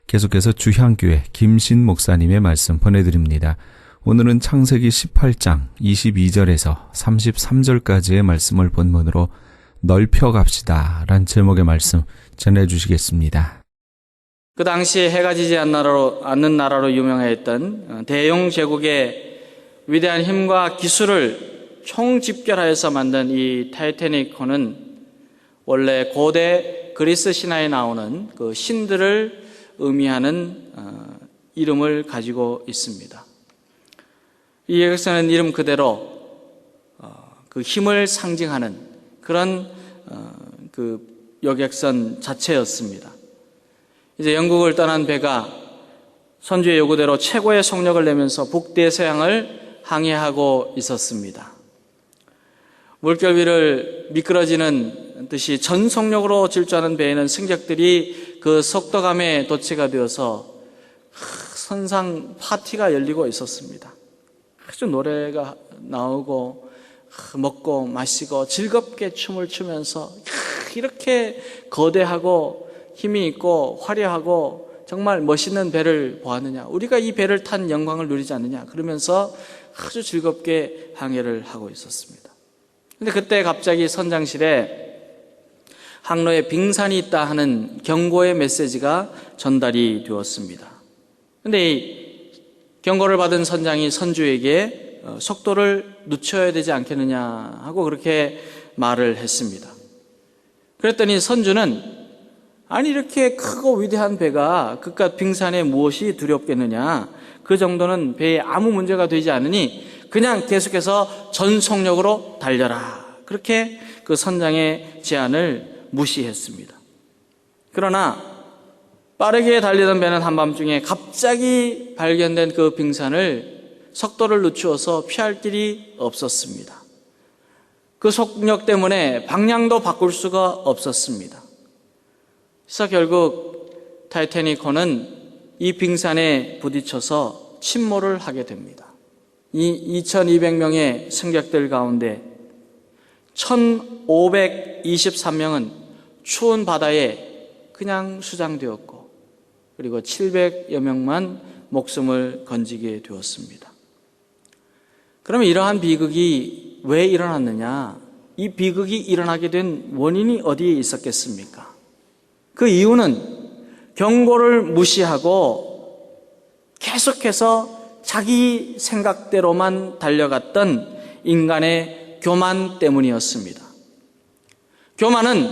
계속해서 주향교회 김신 목사님의 말씀 보내드립니다. 오늘은 창세기 18장 22절에서 33절까지의 말씀을 본문으로 넓혀갑시다 란 제목의 말씀 전해주시겠습니다. 그 당시에 해가 지지 않는 나라로 유명했던 대영 제국의 위대한 힘과 기술을 총집결하여서 만든 이 타이타닉호는 원래 고대 그리스 신화에 나오는 그 신들을 의미하는 이름을 가지고 있습니다. 이 여객선은 이름 그대로 그 힘을 상징하는 그런 그 여객선 자체였습니다. 이제 영국을 떠난 배가 선주의 요구대로 최고의 속력을 내면서 북대서양을 항해하고 있었습니다. 물결 위를 미끄러지는 듯이 전 속력으로 질주하는 배에는 승객들이 그 속도감에 도취가 되어서 선상 파티가 열리고 있었습니다. 아주 노래가 나오고 먹고 마시고 즐겁게 춤을 추면서 이렇게 거대하고 힘이 있고 화려하고 정말 멋있는 배를 보았느냐, 우리가 이 배를 탄 영광을 누리지 않느냐 그러면서 아주 즐겁게 항해를 하고 있었습니다. 근데 그때 갑자기 선장실에 항로에 빙산이 있다 하는 경고의 메시지가 전달이 되었습니다. 그런데 이 경고를 받은 선장이 선주에게 속도를 늦춰야 되지 않겠느냐 하고 그렇게 말을 했습니다. 그랬더니 선주는 아니 이렇게 크고 위대한 배가 그깟 빙산에 무엇이 두렵겠느냐, 그 정도는 배에 아무 문제가 되지 않으니 그냥 계속해서 전속력으로 달려라, 그렇게 그 선장의 제안을 무시했습니다. 그러나 빠르게 달리던 배는 한밤중에 갑자기 발견된 그 빙산을 속도를 늦추어서 피할 길이 없었습니다. 그 속력 때문에 방향도 바꿀 수가 없었습니다. 그래서 결국 타이타닉호는 이 빙산에 부딪혀서 침몰을 하게 됩니다. 이 2200명의 승객들 가운데 1523명은 추운 바다에 그냥 수장되었고, 그리고 700여 명만 목숨을 건지게 되었습니다. 그러면 이러한 비극이 왜 일어났느냐? 이 비극이 일어나게 된 원인이 어디에 있었겠습니까? 그 이유는 경고를 무시하고 계속해서 자기 생각대로만 달려갔던 인간의 교만 때문이었습니다. 교만은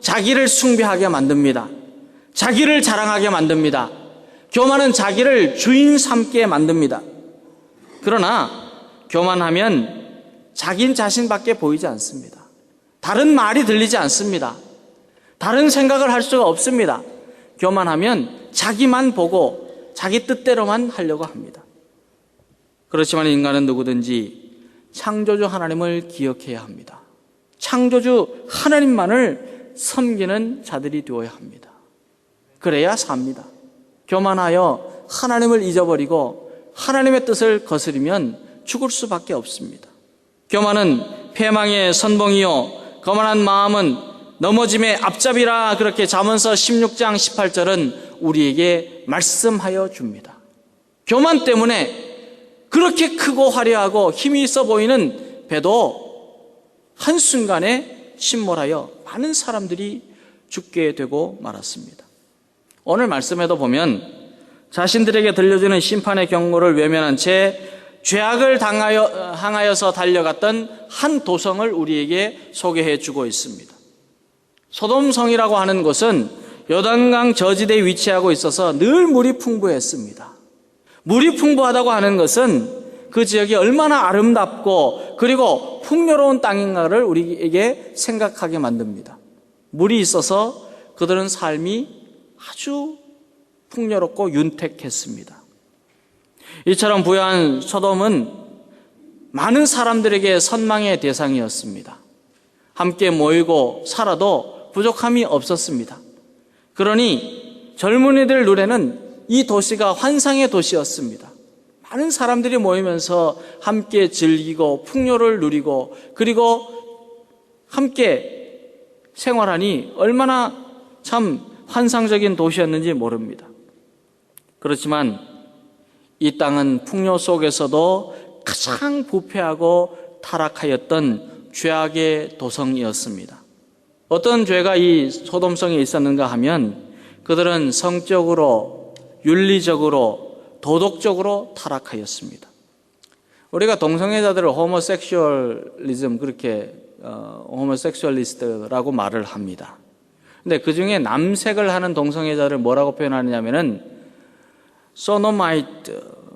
자기를 숭배하게 만듭니다. 자기를 자랑하게 만듭니다. 교만은 자기를 주인 삼게 만듭니다. 그러나 교만하면 자기 자신밖에 보이지 않습니다. 다른 말이 들리지 않습니다. 다른 생각을 할 수가 없습니다. 교만하면 자기만 보고 자기 뜻대로만 하려고 합니다. 그렇지만 인간은 누구든지 창조주 하나님을 기억해야 합니다. 창조주 하나님만을 섬기는 자들이 되어야 합니다. 그래야 삽니다. 교만하여 하나님을 잊어버리고 하나님의 뜻을 거스리면 죽을 수밖에 없습니다. 교만은 패망의 선봉이요 거만한 마음은 넘어짐의 앞잡이라, 그렇게 잠언서 16장 18절은 우리에게 말씀하여 줍니다. 교만 때문에 그렇게 크고 화려하고 힘이 있어 보이는 배도 한순간에 침몰하여 많은 사람들이 죽게 되고 말았습니다. 오늘 말씀에도 보면 자신들에게 들려주는 심판의 경고를 외면한 채 죄악을 향하여서 달려갔던 한 도성을 우리에게 소개해 주고 있습니다. 소돔성이라고 하는 곳은 요단강 저지대에 위치하고 있어서 늘 물이 풍부했습니다. 물이 풍부하다고 하는 것은 그 지역이 얼마나 아름답고 그리고 풍요로운 땅인가를 우리에게 생각하게 만듭니다. 물이 있어서 그들은 삶이 아주 풍요롭고 윤택했습니다. 이처럼 부유한 소돔은 많은 사람들에게 선망의 대상이었습니다. 함께 모이고 살아도 부족함이 없었습니다. 그러니 젊은이들 눈에는 이 도시가 환상의 도시였습니다. 많은 사람들이 모이면서 함께 즐기고 풍요를 누리고 그리고 함께 생활하니 얼마나 참 환상적인 도시였는지 모릅니다. 그렇지만 이 땅은 풍요 속에서도 가장 부패하고 타락하였던 죄악의 도성이었습니다. 어떤 죄가 이 소돔성에 있었는가 하면 그들은 성적으로, 윤리적으로, 도덕적으로 타락하였습니다. 우리가 동성애자들을 호모섹슈얼리즘, 그렇게 호모섹슈얼리스트라고 말을 합니다. 근데 그 중에 남색을 하는 동성애자를 뭐라고 표현하느냐면은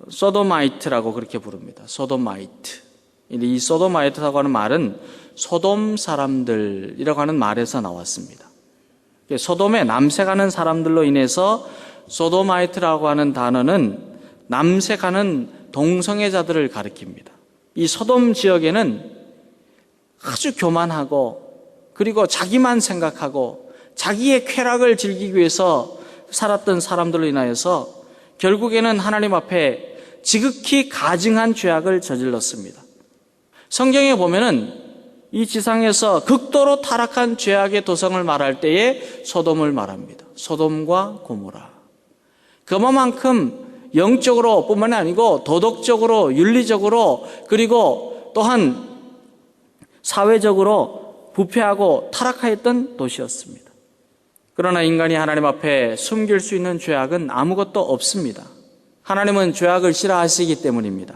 소도마이트라고 그렇게 부릅니다. 소도마이트. 이 소도마이트라고 하는 말은 소돔 사람들이라고 하는 말에서 나왔습니다. 소돔에 남색하는 사람들로 인해서 소도마이트라고 하는 단어는 남색하는 동성애자들을 가리킵니다. 이 소돔 지역에는 아주 교만하고 그리고 자기만 생각하고 자기의 쾌락을 즐기기 위해서 살았던 사람들로 인하여서 결국에는 하나님 앞에 지극히 가증한 죄악을 저질렀습니다. 성경에 보면은 이 지상에서 극도로 타락한 죄악의 도성을 말할 때에 소돔을 말합니다. 소돔과 고모라. 그만큼 영적으로 뿐만 아니고 도덕적으로, 윤리적으로, 그리고 또한 사회적으로 부패하고 타락하였던 도시였습니다. 그러나 인간이 하나님 앞에 숨길 수 있는 죄악은 아무것도 없습니다. 하나님은 죄악을 싫어하시기 때문입니다.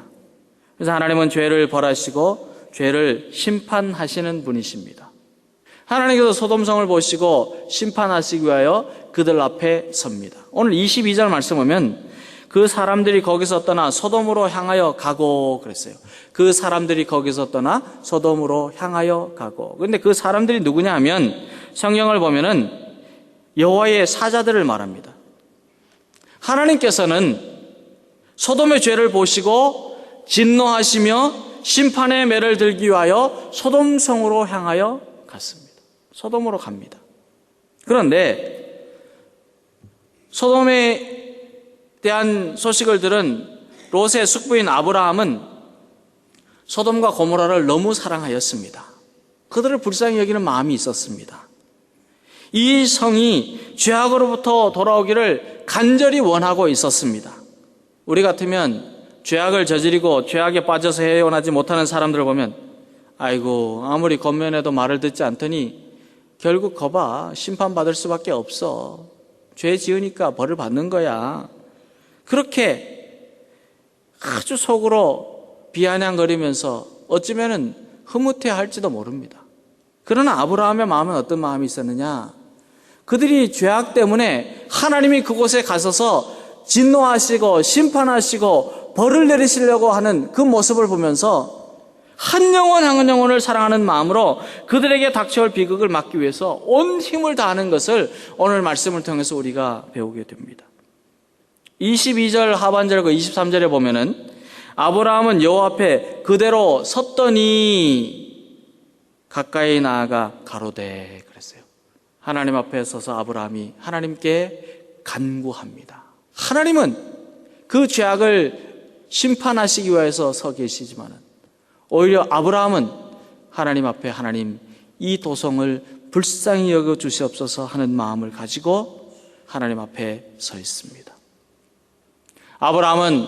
그래서 하나님은 죄를 벌하시고 죄를 심판하시는 분이십니다. 하나님께서 소돔성을 보시고 심판하시기 위하여 그들 앞에 섭니다. 오늘 22절 말씀 보면 그 사람들이 거기서 떠나 소돔으로 향하여 가고 그랬어요. 그 사람들이 거기서 떠나 소돔으로 향하여 가고. 그런데 그 사람들이 누구냐 하면 성경을 보면은 여호와의 사자들을 말합니다. 하나님께서는 소돔의 죄를 보시고 진노하시며 심판의 매를 들기 위하여 소돔성으로 향하여 갔습니다. 소돔으로 갑니다. 그런데 소돔에 대한 소식을 들은 롯의 숙부인 아브라함은 소돔과 고모라를 너무 사랑하였습니다. 그들을 불쌍히 여기는 마음이 있었습니다. 이 성이 죄악으로부터 돌아오기를 간절히 원하고 있었습니다. 우리 같으면 죄악을 저지르고 죄악에 빠져서 헤어나지 못하는 사람들을 보면 아이고 아무리 권면해도 말을 듣지 않더니 결국 거봐 심판받을 수밖에 없어. 죄 지으니까 벌을 받는 거야. 그렇게 아주 속으로 비아냥거리면서 어쩌면 흐뭇해할지도 모릅니다. 그러나 아브라함의 마음은 어떤 마음이 있었느냐? 그들이 죄악 때문에 하나님이 그곳에 가서서 진노하시고 심판하시고 벌을 내리시려고 하는 그 모습을 보면서 한 영혼 한 영혼을 사랑하는 마음으로 그들에게 닥쳐올 비극을 막기 위해서 온 힘을 다하는 것을 오늘 말씀을 통해서 우리가 배우게 됩니다. 22절 하반절과 23절에 보면은 아브라함은 여호와 앞에 그대로 섰더니 가까이 나아가 가로되 그랬어요. 하나님 앞에 서서 아브라함이 하나님께 간구합니다. 하나님은 그 죄악을 심판하시기 위해서 서 계시지만 오히려 아브라함은 하나님 앞에 하나님 이 도성을 불쌍히 여겨 주시옵소서 하는 마음을 가지고 하나님 앞에 서 있습니다. 아브라함은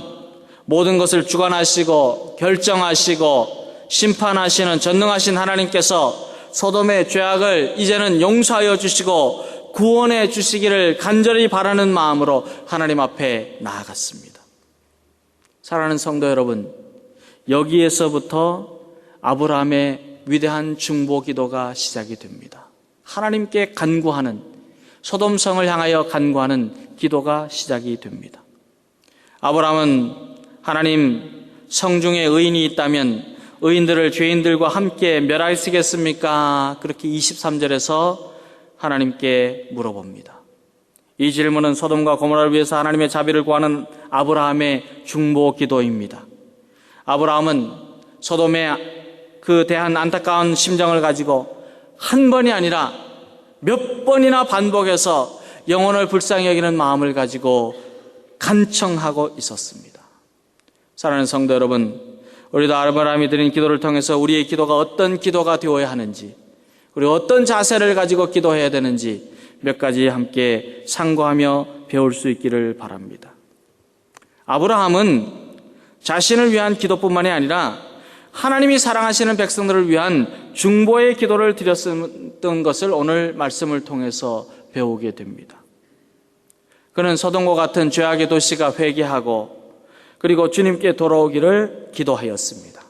모든 것을 주관하시고 결정하시고 심판하시는 전능하신 하나님께서 소돔의 죄악을 이제는 용서하여 주시고 구원해 주시기를 간절히 바라는 마음으로 하나님 앞에 나아갔습니다. 사랑하는 성도 여러분, 여기에서부터 아브라함의 위대한 중보 기도가 시작이 됩니다. 하나님께 간구하는, 소돔성을 향하여 간구하는 기도가 시작이 됩니다. 아브라함은 하나님, 성중에 의인이 있다면 의인들을 죄인들과 함께 멸하시겠습니까? 그렇게 23절에서 하나님께 물어봅니다. 이 질문은 소돔과 고모라를 위해서 하나님의 자비를 구하는 아브라함의 중보 기도입니다. 아브라함은 소돔에 그 대한 안타까운 심정을 가지고 한 번이 아니라 몇 번이나 반복해서 영혼을 불쌍히 여기는 마음을 가지고 간청하고 있었습니다. 사랑하는 성도 여러분, 우리도 아브라함이 드린 기도를 통해서 우리의 기도가 어떤 기도가 되어야 하는지, 그리고 어떤 자세를 가지고 기도해야 되는지 몇 가지 함께 상고하며 배울 수 있기를 바랍니다. 아브라함은 자신을 위한 기도뿐만이 아니라 하나님이 사랑하시는 백성들을 위한 중보의 기도를 드렸던 것을 오늘 말씀을 통해서 배우게 됩니다. 그는 소돔과 같은 죄악의 도시가 회개하고 그리고 주님께 돌아오기를 기도하였습니다.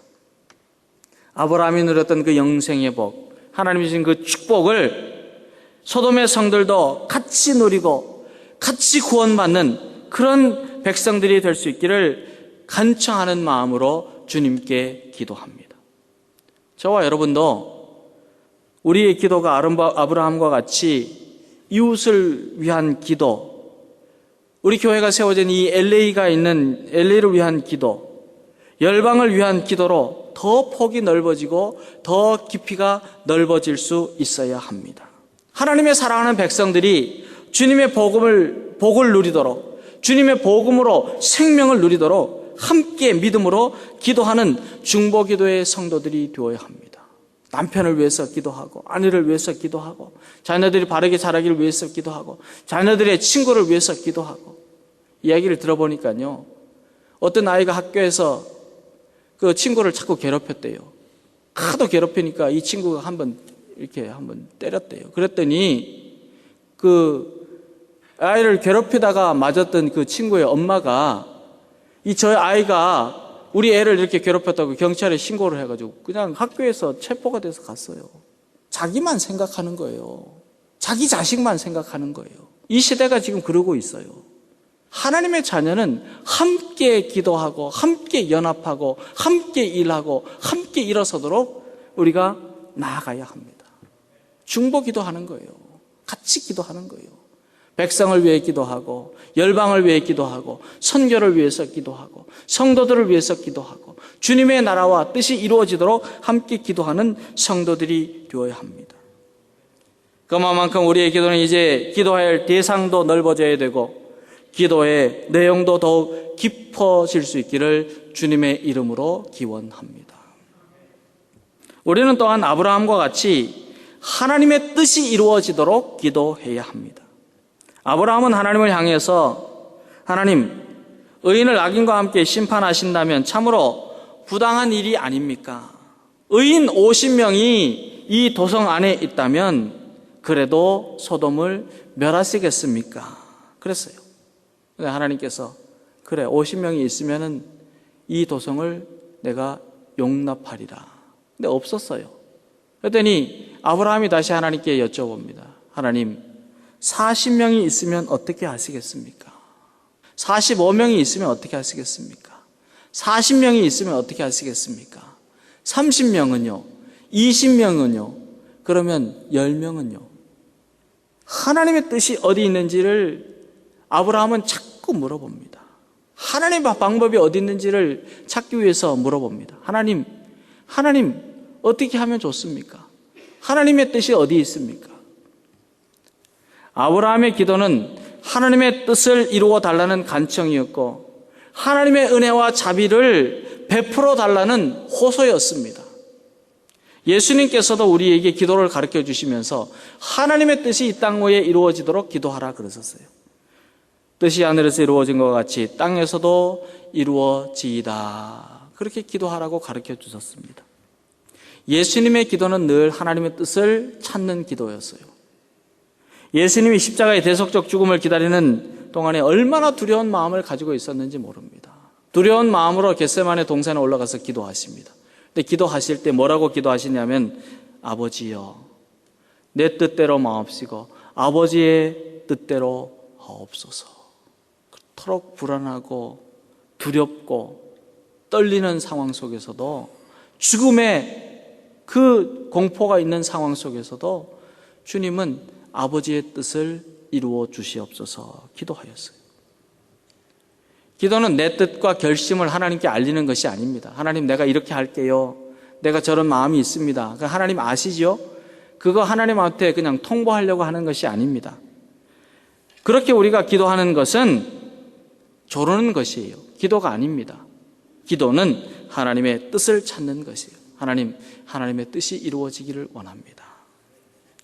아브라함이 누렸던 그 영생의 복, 하나님이 주신 그 축복을 소돔의 성들도 같이 누리고 같이 구원받는 그런 백성들이 될 수 있기를 간청하는 마음으로 주님께 기도합니다. 저와 여러분도 우리의 기도가 아브라함과 같이 이웃을 위한 기도, 우리 교회가 세워진 이 LA를 위한 기도, 열방을 위한 기도로 더 폭이 넓어지고 더 깊이가 넓어질 수 있어야 합니다. 하나님의 사랑하는 백성들이 주님의 복을 누리도록, 주님의 복음으로 생명을 누리도록 함께 믿음으로 기도하는 중보기도의 성도들이 되어야 합니다. 남편을 위해서 기도하고, 아내를 위해서 기도하고, 자녀들이 바르게 자라기를 위해서 기도하고, 자녀들의 친구를 위해서 기도하고. 이야기를 들어보니까요, 어떤 아이가 학교에서 그 친구를 자꾸 괴롭혔대요. 하도 괴롭히니까 이 친구가 한번 때렸대요. 그랬더니 아이를 괴롭히다가 맞았던 그 친구의 엄마가 저희 아이가 우리 애를 이렇게 괴롭혔다고 경찰에 신고를 해가지고 그냥 학교에서 체포가 돼서 갔어요. 자기만 생각하는 거예요. 자기 자식만 생각하는 거예요. 이 시대가 지금 그러고 있어요. 하나님의 자녀는 함께 기도하고 함께 연합하고 함께 일하고 함께 일어서도록 우리가 나아가야 합니다. 중보 기도하는 거예요. 같이 기도하는 거예요. 백성을 위해 기도하고 열방을 위해 기도하고 선교를 위해서 기도하고 성도들을 위해서 기도하고 주님의 나라와 뜻이 이루어지도록 함께 기도하는 성도들이 되어야 합니다. 그만큼 우리의 기도는 이제 기도해야 할 대상도 넓어져야 되고 기도의 내용도 더욱 깊어질 수 있기를 주님의 이름으로 기원합니다. 우리는 또한 아브라함과 같이 하나님의 뜻이 이루어지도록 기도해야 합니다. 아브라함은 하나님을 향해서 하나님, 의인을 악인과 함께 심판하신다면 참으로 부당한 일이 아닙니까? 의인 50명이 이 도성 안에 있다면 그래도 소돔을 멸하시겠습니까? 그랬어요. 근데 하나님께서 그래 50명이 있으면은 이 도성을 내가 용납하리라. 근데 없었어요. 그랬더니 아브라함이 다시 하나님께 여쭤봅니다. 하나님, 40명이 있으면 어떻게 하시겠습니까? 45명이 있으면 어떻게 하시겠습니까? 40명이 있으면 어떻게 하시겠습니까? 30명은요? 20명은요? 그러면 10명은요? 하나님의 뜻이 어디 있는지를 아브라함은 자꾸 물어봅니다. 하나님의 방법이 어디 있는지를 찾기 위해서 물어봅니다. 하나님 어떻게 하면 좋습니까? 하나님의 뜻이 어디 있습니까? 아브라함의 기도는 하나님의 뜻을 이루어 달라는 간청이었고 하나님의 은혜와 자비를 베풀어 달라는 호소였습니다. 예수님께서도 우리에게 기도를 가르쳐 주시면서 하나님의 뜻이 이 땅 위에 이루어지도록 기도하라 그러셨어요. 뜻이 하늘에서 이루어진 것 같이 땅에서도 이루어지이다. 그렇게 기도하라고 가르쳐 주셨습니다. 예수님의 기도는 늘 하나님의 뜻을 찾는 기도였어요. 예수님이 십자가의 대속적 죽음을 기다리는 동안에 얼마나 두려운 마음을 가지고 있었는지 모릅니다. 두려운 마음으로 겟세마네 동산에 올라가서 기도하십니다. 근데 기도하실 때 뭐라고 기도하시냐면 아버지여 내 뜻대로 마옵시고 아버지의 뜻대로 하옵소서. 그토록 불안하고 두렵고 떨리는 상황 속에서도 죽음의 그 공포가 있는 상황 속에서도 주님은 아버지의 뜻을 이루어 주시옵소서 기도하였어요. 기도는 내 뜻과 결심을 하나님께 알리는 것이 아닙니다. 하나님 내가 이렇게 할게요. 내가 저런 마음이 있습니다. 하나님 아시죠? 그거 하나님한테 그냥 통보하려고 하는 것이 아닙니다. 그렇게 우리가 기도하는 것은 조르는 것이에요. 기도가 아닙니다. 기도는 하나님의 뜻을 찾는 것이에요. 하나님의 뜻이 이루어지기를 원합니다.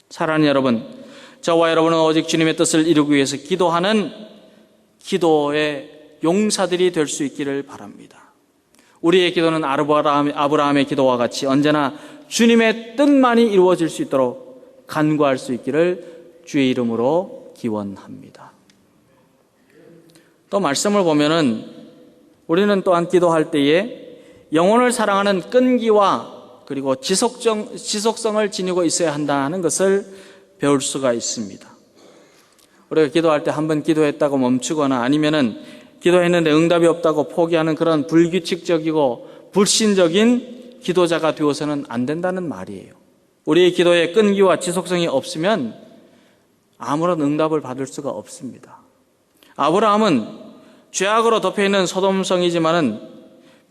사랑하는 여러분, 저와 여러분은 오직 주님의 뜻을 이루기 위해서 기도하는 기도의 용사들이 될 수 있기를 바랍니다. 우리의 기도는 아브라함의 기도와 같이 언제나 주님의 뜻만이 이루어질 수 있도록 간구할 수 있기를 주의 이름으로 기원합니다. 또 말씀을 보면은 우리는 또한 기도할 때에 영혼을 사랑하는 끈기와 그리고 지속성을 지니고 있어야 한다는 것을 배울 수가 있습니다. 우리가 기도할 때 한 번 기도했다고 멈추거나 아니면은 기도했는데 응답이 없다고 포기하는 그런 불규칙적이고 불신적인 기도자가 되어서는 안 된다는 말이에요. 우리의 기도에 끈기와 지속성이 없으면 아무런 응답을 받을 수가 없습니다. 아브라함은 죄악으로 덮여있는 소돔성이지만은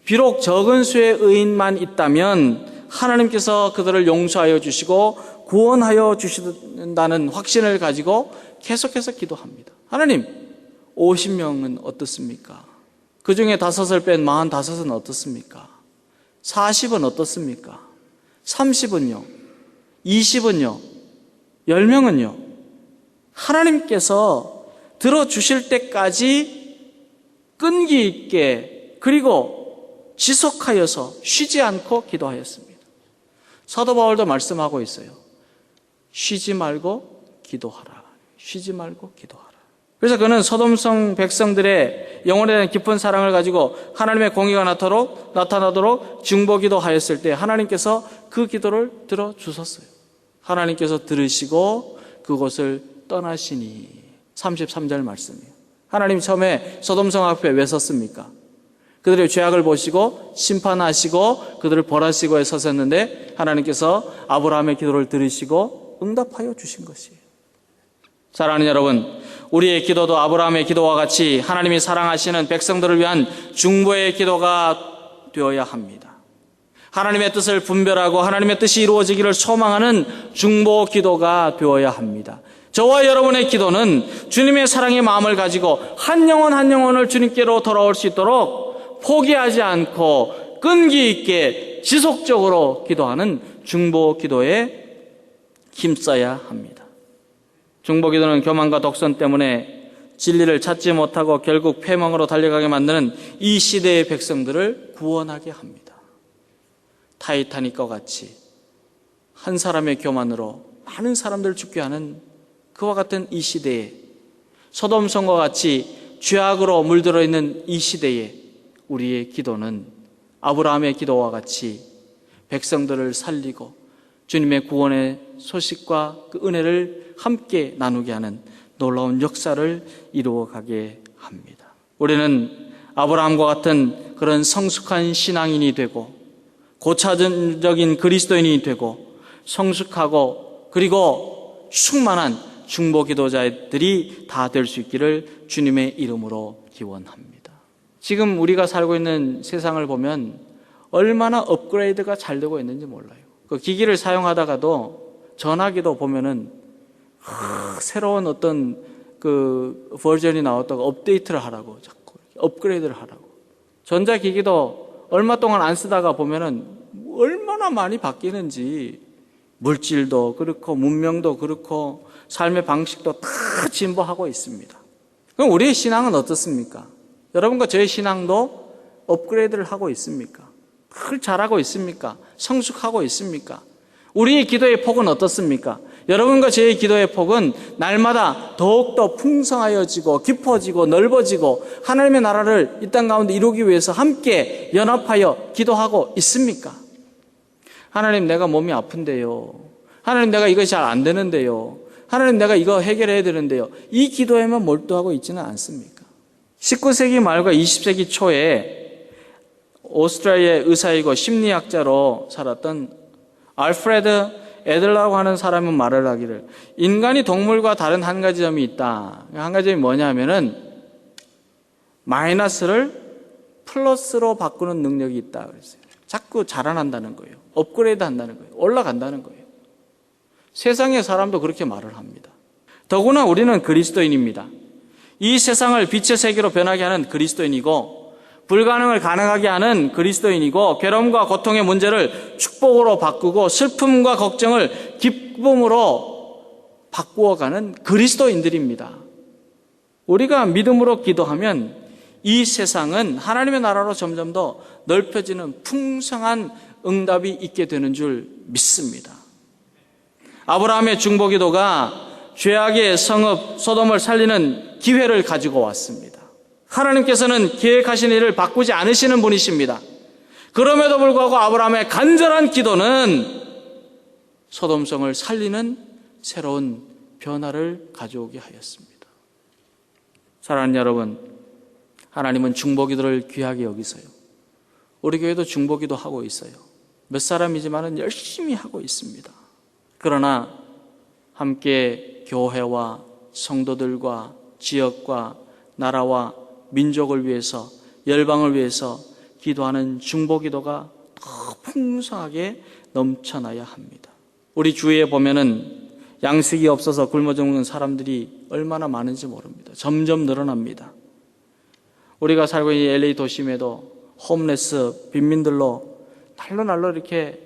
비록 적은 수의 의인만 있다면 하나님께서 그들을 용서하여 주시고 구원하여 주신다는 확신을 가지고 계속해서 기도합니다. 하나님 50명은 어떻습니까? 그 중에 5을 뺀 45은 어떻습니까? 40은 어떻습니까? 30은요? 20은요? 10명은요? 하나님께서 들어주실 때까지 끈기 있게 그리고 지속하여서 쉬지 않고 기도하였습니다. 사도 바울도 말씀하고 있어요. 쉬지 말고 기도하라. 쉬지 말고 기도하라. 그래서 그는 소돔성 백성들의 영혼에 대한 깊은 사랑을 가지고 하나님의 공의가 나타나도록 중보기도 하였을 때 하나님께서 그 기도를 들어주셨어요. 하나님께서 들으시고 그곳을 떠나시니 33절 말씀이에요. 하나님 처음에 소돔성 앞에 왜 섰습니까? 그들의 죄악을 보시고 심판하시고 그들을 벌하시고 서셨는데 하나님께서 아브라함의 기도를 들으시고 응답하여 주신 것이에요. 사랑하는 여러분, 우리의 기도도 아브라함의 기도와 같이 하나님이 사랑하시는 백성들을 위한 중보의 기도가 되어야 합니다. 하나님의 뜻을 분별하고 하나님의 뜻이 이루어지기를 소망하는 중보 기도가 되어야 합니다. 저와 여러분의 기도는 주님의 사랑의 마음을 가지고 한 영혼 한 영혼을 주님께로 돌아올 수 있도록 포기하지 않고 끈기 있게 지속적으로 기도하는 중보 기도에 힘써야 합니다. 중보 기도는 교만과 독선 때문에 진리를 찾지 못하고 결국 패망으로 달려가게 만드는 이 시대의 백성들을 구원하게 합니다. 타이타닉과 같이 한 사람의 교만으로 많은 사람들을 죽게 하는 그와 같은 이 시대에, 소돔성과 같이 죄악으로 물들어 있는 이 시대에 우리의 기도는 아브라함의 기도와 같이 백성들을 살리고 주님의 구원의 소식과 그 은혜를 함께 나누게 하는 놀라운 역사를 이루어가게 합니다. 우리는 아브라함과 같은 그런 성숙한 신앙인이 되고 고차원적인 그리스도인이 되고 성숙하고 그리고 충만한 중보 기도자들이 다 될 수 있기를 주님의 이름으로 기원합니다. 지금 우리가 살고 있는 세상을 보면 얼마나 업그레이드가 잘 되고 있는지 몰라요. 그 기기를 사용하다가도 전화기도 보면은 새로운 어떤 그 버전이 나왔다고 업데이트를 하라고 자꾸 업그레이드를 하라고. 전자기기도 얼마 동안 안 쓰다가 보면은 얼마나 많이 바뀌는지 물질도 그렇고 문명도 그렇고 삶의 방식도 다 진보하고 있습니다. 그럼 우리의 신앙은 어떻습니까? 여러분과 저의 신앙도 업그레이드를 하고 있습니까? 늘 잘하고 있습니까? 성숙하고 있습니까? 우리의 기도의 폭은 어떻습니까? 여러분과 저의 기도의 폭은 날마다 더욱더 풍성하여지고 깊어지고 넓어지고 하나님의 나라를 이 땅 가운데 이루기 위해서 함께 연합하여 기도하고 있습니까? 하나님, 내가 몸이 아픈데요. 하나님, 내가 이것이 잘 안 되는데요. 하나님, 내가 이거 해결해야 되는데요. 이 기도에만 몰두하고 있지는 않습니까? 19세기 말과 20세기 초에 오스트리아의 의사이고 심리학자로 살았던 알프레드 에들라고 하는 사람은 말을 하기를, 인간이 동물과 다른 한 가지 점이 있다. 한 가지 점이 뭐냐 하면은 마이너스를 플러스로 바꾸는 능력이 있다 그랬어요. 자꾸 자라난다는 거예요. 업그레이드 한다는 거예요. 올라간다는 거예요. 세상의 사람도 그렇게 말을 합니다. 더구나 우리는 그리스도인입니다. 이 세상을 빛의 세계로 변하게 하는 그리스도인이고, 불가능을 가능하게 하는 그리스도인이고, 괴로움과 고통의 문제를 축복으로 바꾸고 슬픔과 걱정을 기쁨으로 바꾸어가는 그리스도인들입니다. 우리가 믿음으로 기도하면 이 세상은 하나님의 나라로 점점 더 넓혀지는 풍성한 응답이 있게 되는 줄 믿습니다. 아브라함의 중보 기도가 죄악의 성읍 소돔을 살리는 기회를 가지고 왔습니다. 하나님께서는 계획하신 일을 바꾸지 않으시는 분이십니다. 그럼에도 불구하고 아브라함의 간절한 기도는 소돔성을 살리는 새로운 변화를 가져오게 하였습니다. 사랑하는 여러분, 하나님은 중보 기도를 귀하게 여기서요. 우리 교회도 중보 기도 하고 있어요. 몇 사람이지만은 열심히 하고 있습니다. 그러나 함께 교회와 성도들과 지역과 나라와 민족을 위해서, 열방을 위해서 기도하는 중보 기도가 더 풍성하게 넘쳐나야 합니다. 우리 주위에 보면은 양식이 없어서 굶어 죽는 사람들이 얼마나 많은지 모릅니다. 점점 늘어납니다. 우리가 살고 있는 LA 도심에도 홈레스 빈민들로 날로 이렇게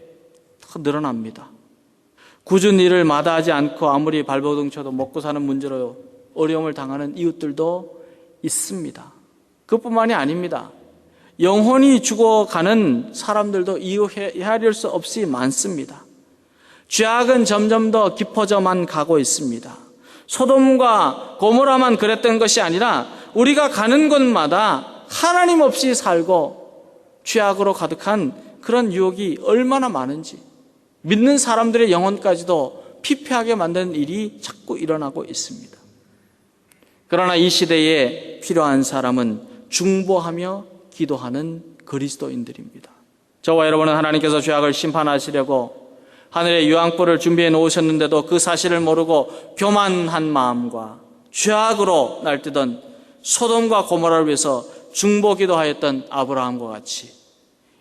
늘어납니다. 굳은 일을 마다하지 않고 아무리 발버둥 쳐도 먹고 사는 문제로 어려움을 당하는 이웃들도 있습니다. 그뿐만이 아닙니다. 영혼이 죽어가는 사람들도 헤아릴 수 없이 많습니다. 죄악은 점점 더 깊어져만 가고 있습니다. 소돔과 고모라만 그랬던 것이 아니라 우리가 가는 곳마다 하나님 없이 살고 죄악으로 가득한 그런 유혹이 얼마나 많은지, 믿는 사람들의 영혼까지도 피폐하게 만드는 일이 자꾸 일어나고 있습니다. 그러나 이 시대에 필요한 사람은 중보하며 기도하는 그리스도인들입니다. 저와 여러분은 하나님께서 죄악을 심판하시려고 하늘의 유황불을 준비해 놓으셨는데도 그 사실을 모르고 교만한 마음과 죄악으로 날뛰던 소돔과 고모라를 위해서 중보 기도하였던 아브라함과 같이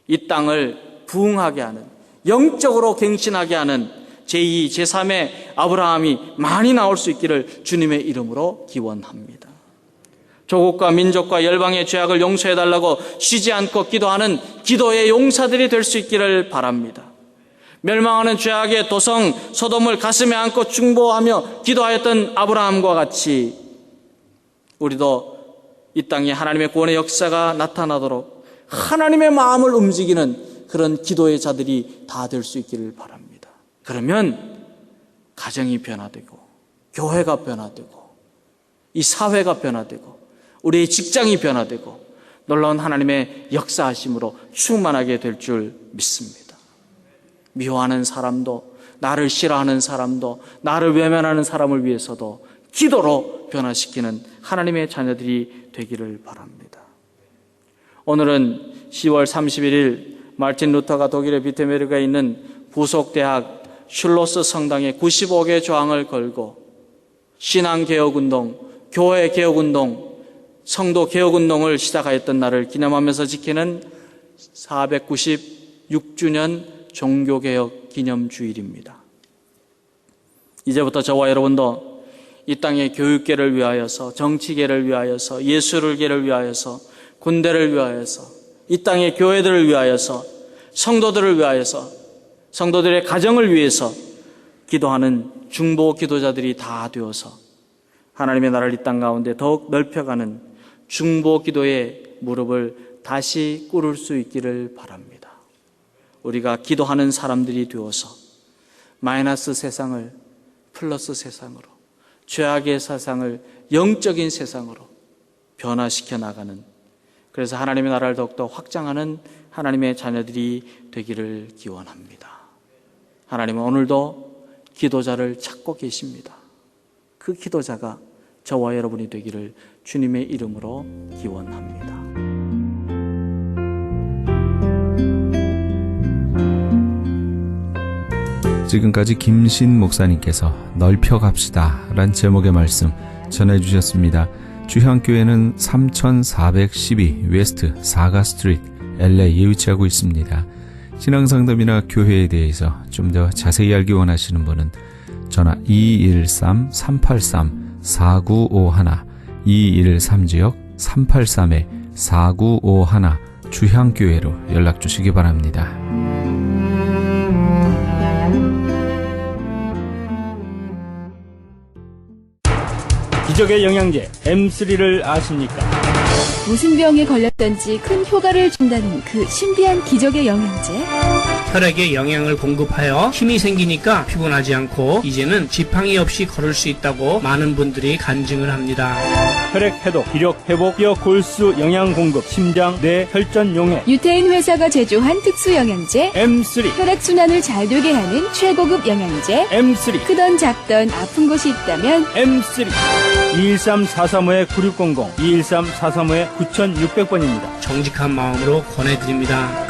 이 땅을 부흥하게 하는, 영적으로 갱신하게 하는 제2, 제3의 아브라함이 많이 나올 수 있기를 주님의 이름으로 기원합니다. 조국과 민족과 열방의 죄악을 용서해달라고 쉬지 않고 기도하는 기도의 용사들이 될 수 있기를 바랍니다. 멸망하는 죄악의 도성 소돔을 가슴에 안고 중보하며 기도하였던 아브라함과 같이 우리도 이 땅에 하나님의 구원의 역사가 나타나도록 하나님의 마음을 움직이는 그런 기도의 자들이 다 될 수 있기를 바랍니다. 그러면 가정이 변화되고, 교회가 변화되고, 이 사회가 변화되고, 우리의 직장이 변화되고, 놀라운 하나님의 역사하심으로 충만하게 될 줄 믿습니다. 미워하는 사람도, 나를 싫어하는 사람도, 나를 외면하는 사람을 위해서도 기도로 변화시키는 하나님의 자녀들이 되기를 바랍니다. 오늘은 10월 31일 마르틴 루터가 독일의 비테메르가 있는 부속대학 슐로스 성당에 95개 조항을 걸고 신앙개혁운동, 교회개혁운동, 성도개혁운동을 시작하였던 날을 기념하면서 지키는 496주년 종교개혁 기념주일입니다. 이제부터 저와 여러분도 이 땅의 교육계를 위하여서, 정치계를 위하여서, 예술계를 위하여서, 군대를 위하여서, 이 땅의 교회들을 위하여서, 성도들을 위하여서, 성도들의 가정을 위해서 기도하는 중보 기도자들이 다 되어서 하나님의 나라를 이 땅 가운데 더욱 넓혀가는 중보 기도의 무릎을 다시 꿇을 수 있기를 바랍니다. 우리가 기도하는 사람들이 되어서 마이너스 세상을 플러스 세상으로, 죄악의 세상을 영적인 세상으로 변화시켜 나가는, 그래서 하나님의 나라를 더욱더 확장하는 하나님의 자녀들이 되기를 기원합니다. 하나님은 오늘도 기도자를 찾고 계십니다. 그 기도자가 저와 여러분이 되기를 주님의 이름으로 기원합니다. 지금까지 김신 목사님께서 넓혀갑시다 란 제목의 말씀 전해주셨습니다. 주향교회는 3412 웨스트 사가 스트리트 LA에 위치하고 있습니다. 신앙상담이나 교회에 대해서 좀 더 자세히 알기 원하시는 분은 전화 213-383-4951 213지역 383-4951 주향교회로 연락 주시기 바랍니다. 기적의 영양제 M3를 아십니까? 무슨 병에 걸렸던지 큰 효과를 준다는 그 신비한 기적의 영양제. 혈액에 영양을 공급하여 힘이 생기니까 피곤하지 않고 이제는 지팡이 없이 걸을 수 있다고 많은 분들이 간증을 합니다. 혈액 해독, 기력 회복, 뼈 골수 영양 공급, 심장, 뇌, 혈전 용해. 유태인 회사가 제조한 특수 영양제 M3. 혈액 순환을 잘 되게 하는 최고급 영양제 M3. 크던 작던 아픈 곳이 있다면 M3. 213-435-9600, 213-435-9600번입니다. 정직한 마음으로 권해드립니다.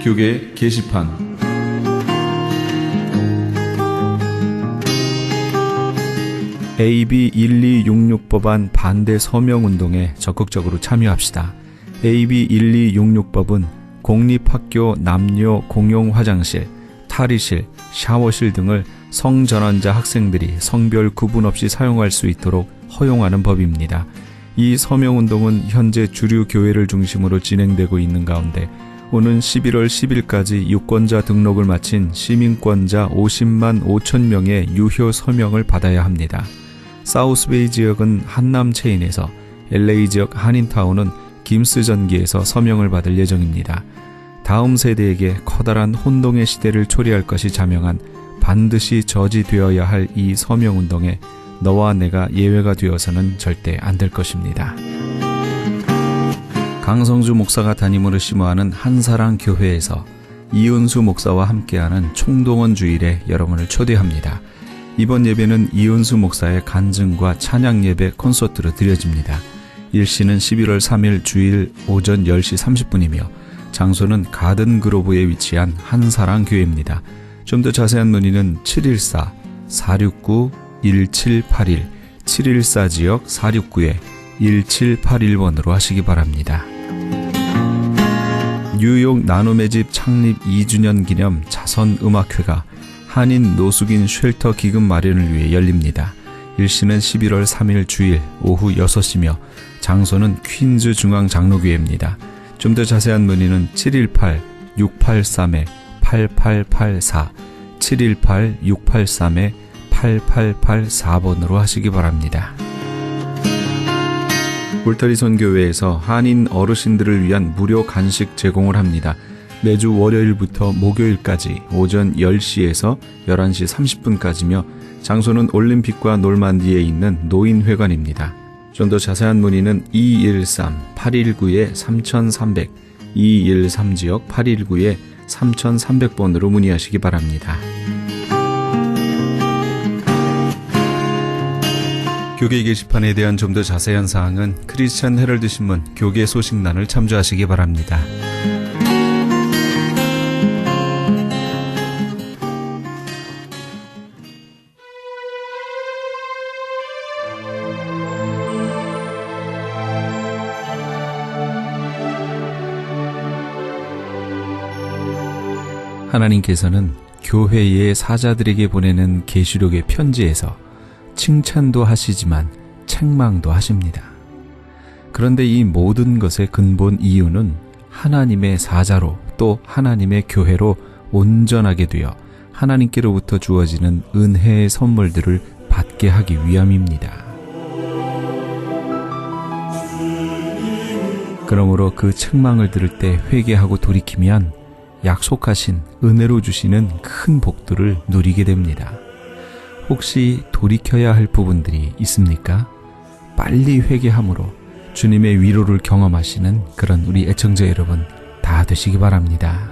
교계 게시판 AB1266 법안 반대 서명운동에 적극적으로 참여합시다. AB1266법은 공립학교 남녀 공용 화장실, 탈의실, 샤워실 등을 성전환자 학생들이 성별 구분 없이 사용할 수 있도록 허용하는 법입니다. 이 서명운동은 현재 주류 교회를 중심으로 진행되고 있는 가운데 오는 11월 10일까지 유권자 등록을 마친 시민권자 50만 5천 명의 유효 서명을 받아야 합니다. 사우스베이 지역은 한남 체인에서, LA 지역 한인타운은 김스 전기에서 서명을 받을 예정입니다. 다음 세대에게 커다란 혼동의 시대를 초래할 것이 자명한 반드시 저지되어야 할 이 서명운동에 너와 내가 예외가 되어서는 절대 안 될 것입니다. 강성주 목사가 담임으로 심호하는 한사랑 교회에서 이은수 목사와 함께하는 총동원 주일에 여러분을 초대합니다. 이번 예배는 이은수 목사의 간증과 찬양 예배 콘서트로 드려집니다. 일시는 11월 3일 주일 오전 10시 30분이며 장소는 가든그로브에 위치한 한사랑 교회입니다. 좀 더 자세한 문의는 714-469-1781 714지역 469-1781번으로 하시기 바랍니다. 뉴욕 나눔의 집 창립 2주년 기념 자선음악회가 한인 노숙인 쉘터 기금 마련을 위해 열립니다. 일시는 11월 3일 주일 오후 6시며 장소는 퀸즈 중앙장로교회입니다. 좀 더 자세한 문의는 718-683-8884 718-683-8884번으로 하시기 바랍니다. 울타리 선교회에서 한인 어르신들을 위한 무료 간식 제공을 합니다. 매주 월요일부터 목요일까지 오전 10시에서 11시 30분까지며 장소는 올림픽과 놀만디에 있는 노인회관입니다. 좀 더 자세한 문의는 213-819-3300 213지역 819-3300번으로 문의하시기 바랍니다. 교계 게시판에 대한 좀 더 자세한 사항은 크리스천 헤럴드 신문 교계 소식란을 참조하시기 바랍니다. 하나님께서는 교회의 사자들에게 보내는 계시록의 편지에서 칭찬도 하시지만 책망도 하십니다. 그런데 이 모든 것의 근본 이유는 하나님의 사자로 또 하나님의 교회로 온전하게 되어 하나님께로부터 주어지는 은혜의 선물들을 받게 하기 위함입니다. 그러므로 그 책망을 들을 때 회개하고 돌이키면 약속하신 은혜로 주시는 큰 복들을 누리게 됩니다. 혹시 돌이켜야 할 부분들이 있습니까? 빨리 회개함으로 주님의 위로를 경험하시는 그런 우리 애청자 여러분 다 되시기 바랍니다.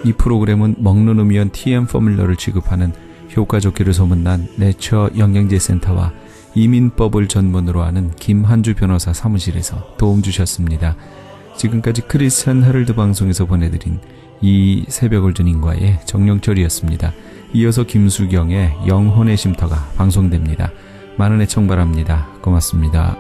이 프로그램은 먹는 음이온 TM 포뮬러를 취급하는 효과 좋기를 소문난 내처 영양제 센터와 이민법을 전문으로 하는 김한주 변호사 사무실에서 도움 주셨습니다. 지금까지 크리스천 헤럴드 방송에서 보내드린 이 새벽을 주님과의 정령철이었습니다. 이어서 김수경의 영혼의 쉼터가 방송됩니다. 많은 애청 바랍니다. 고맙습니다.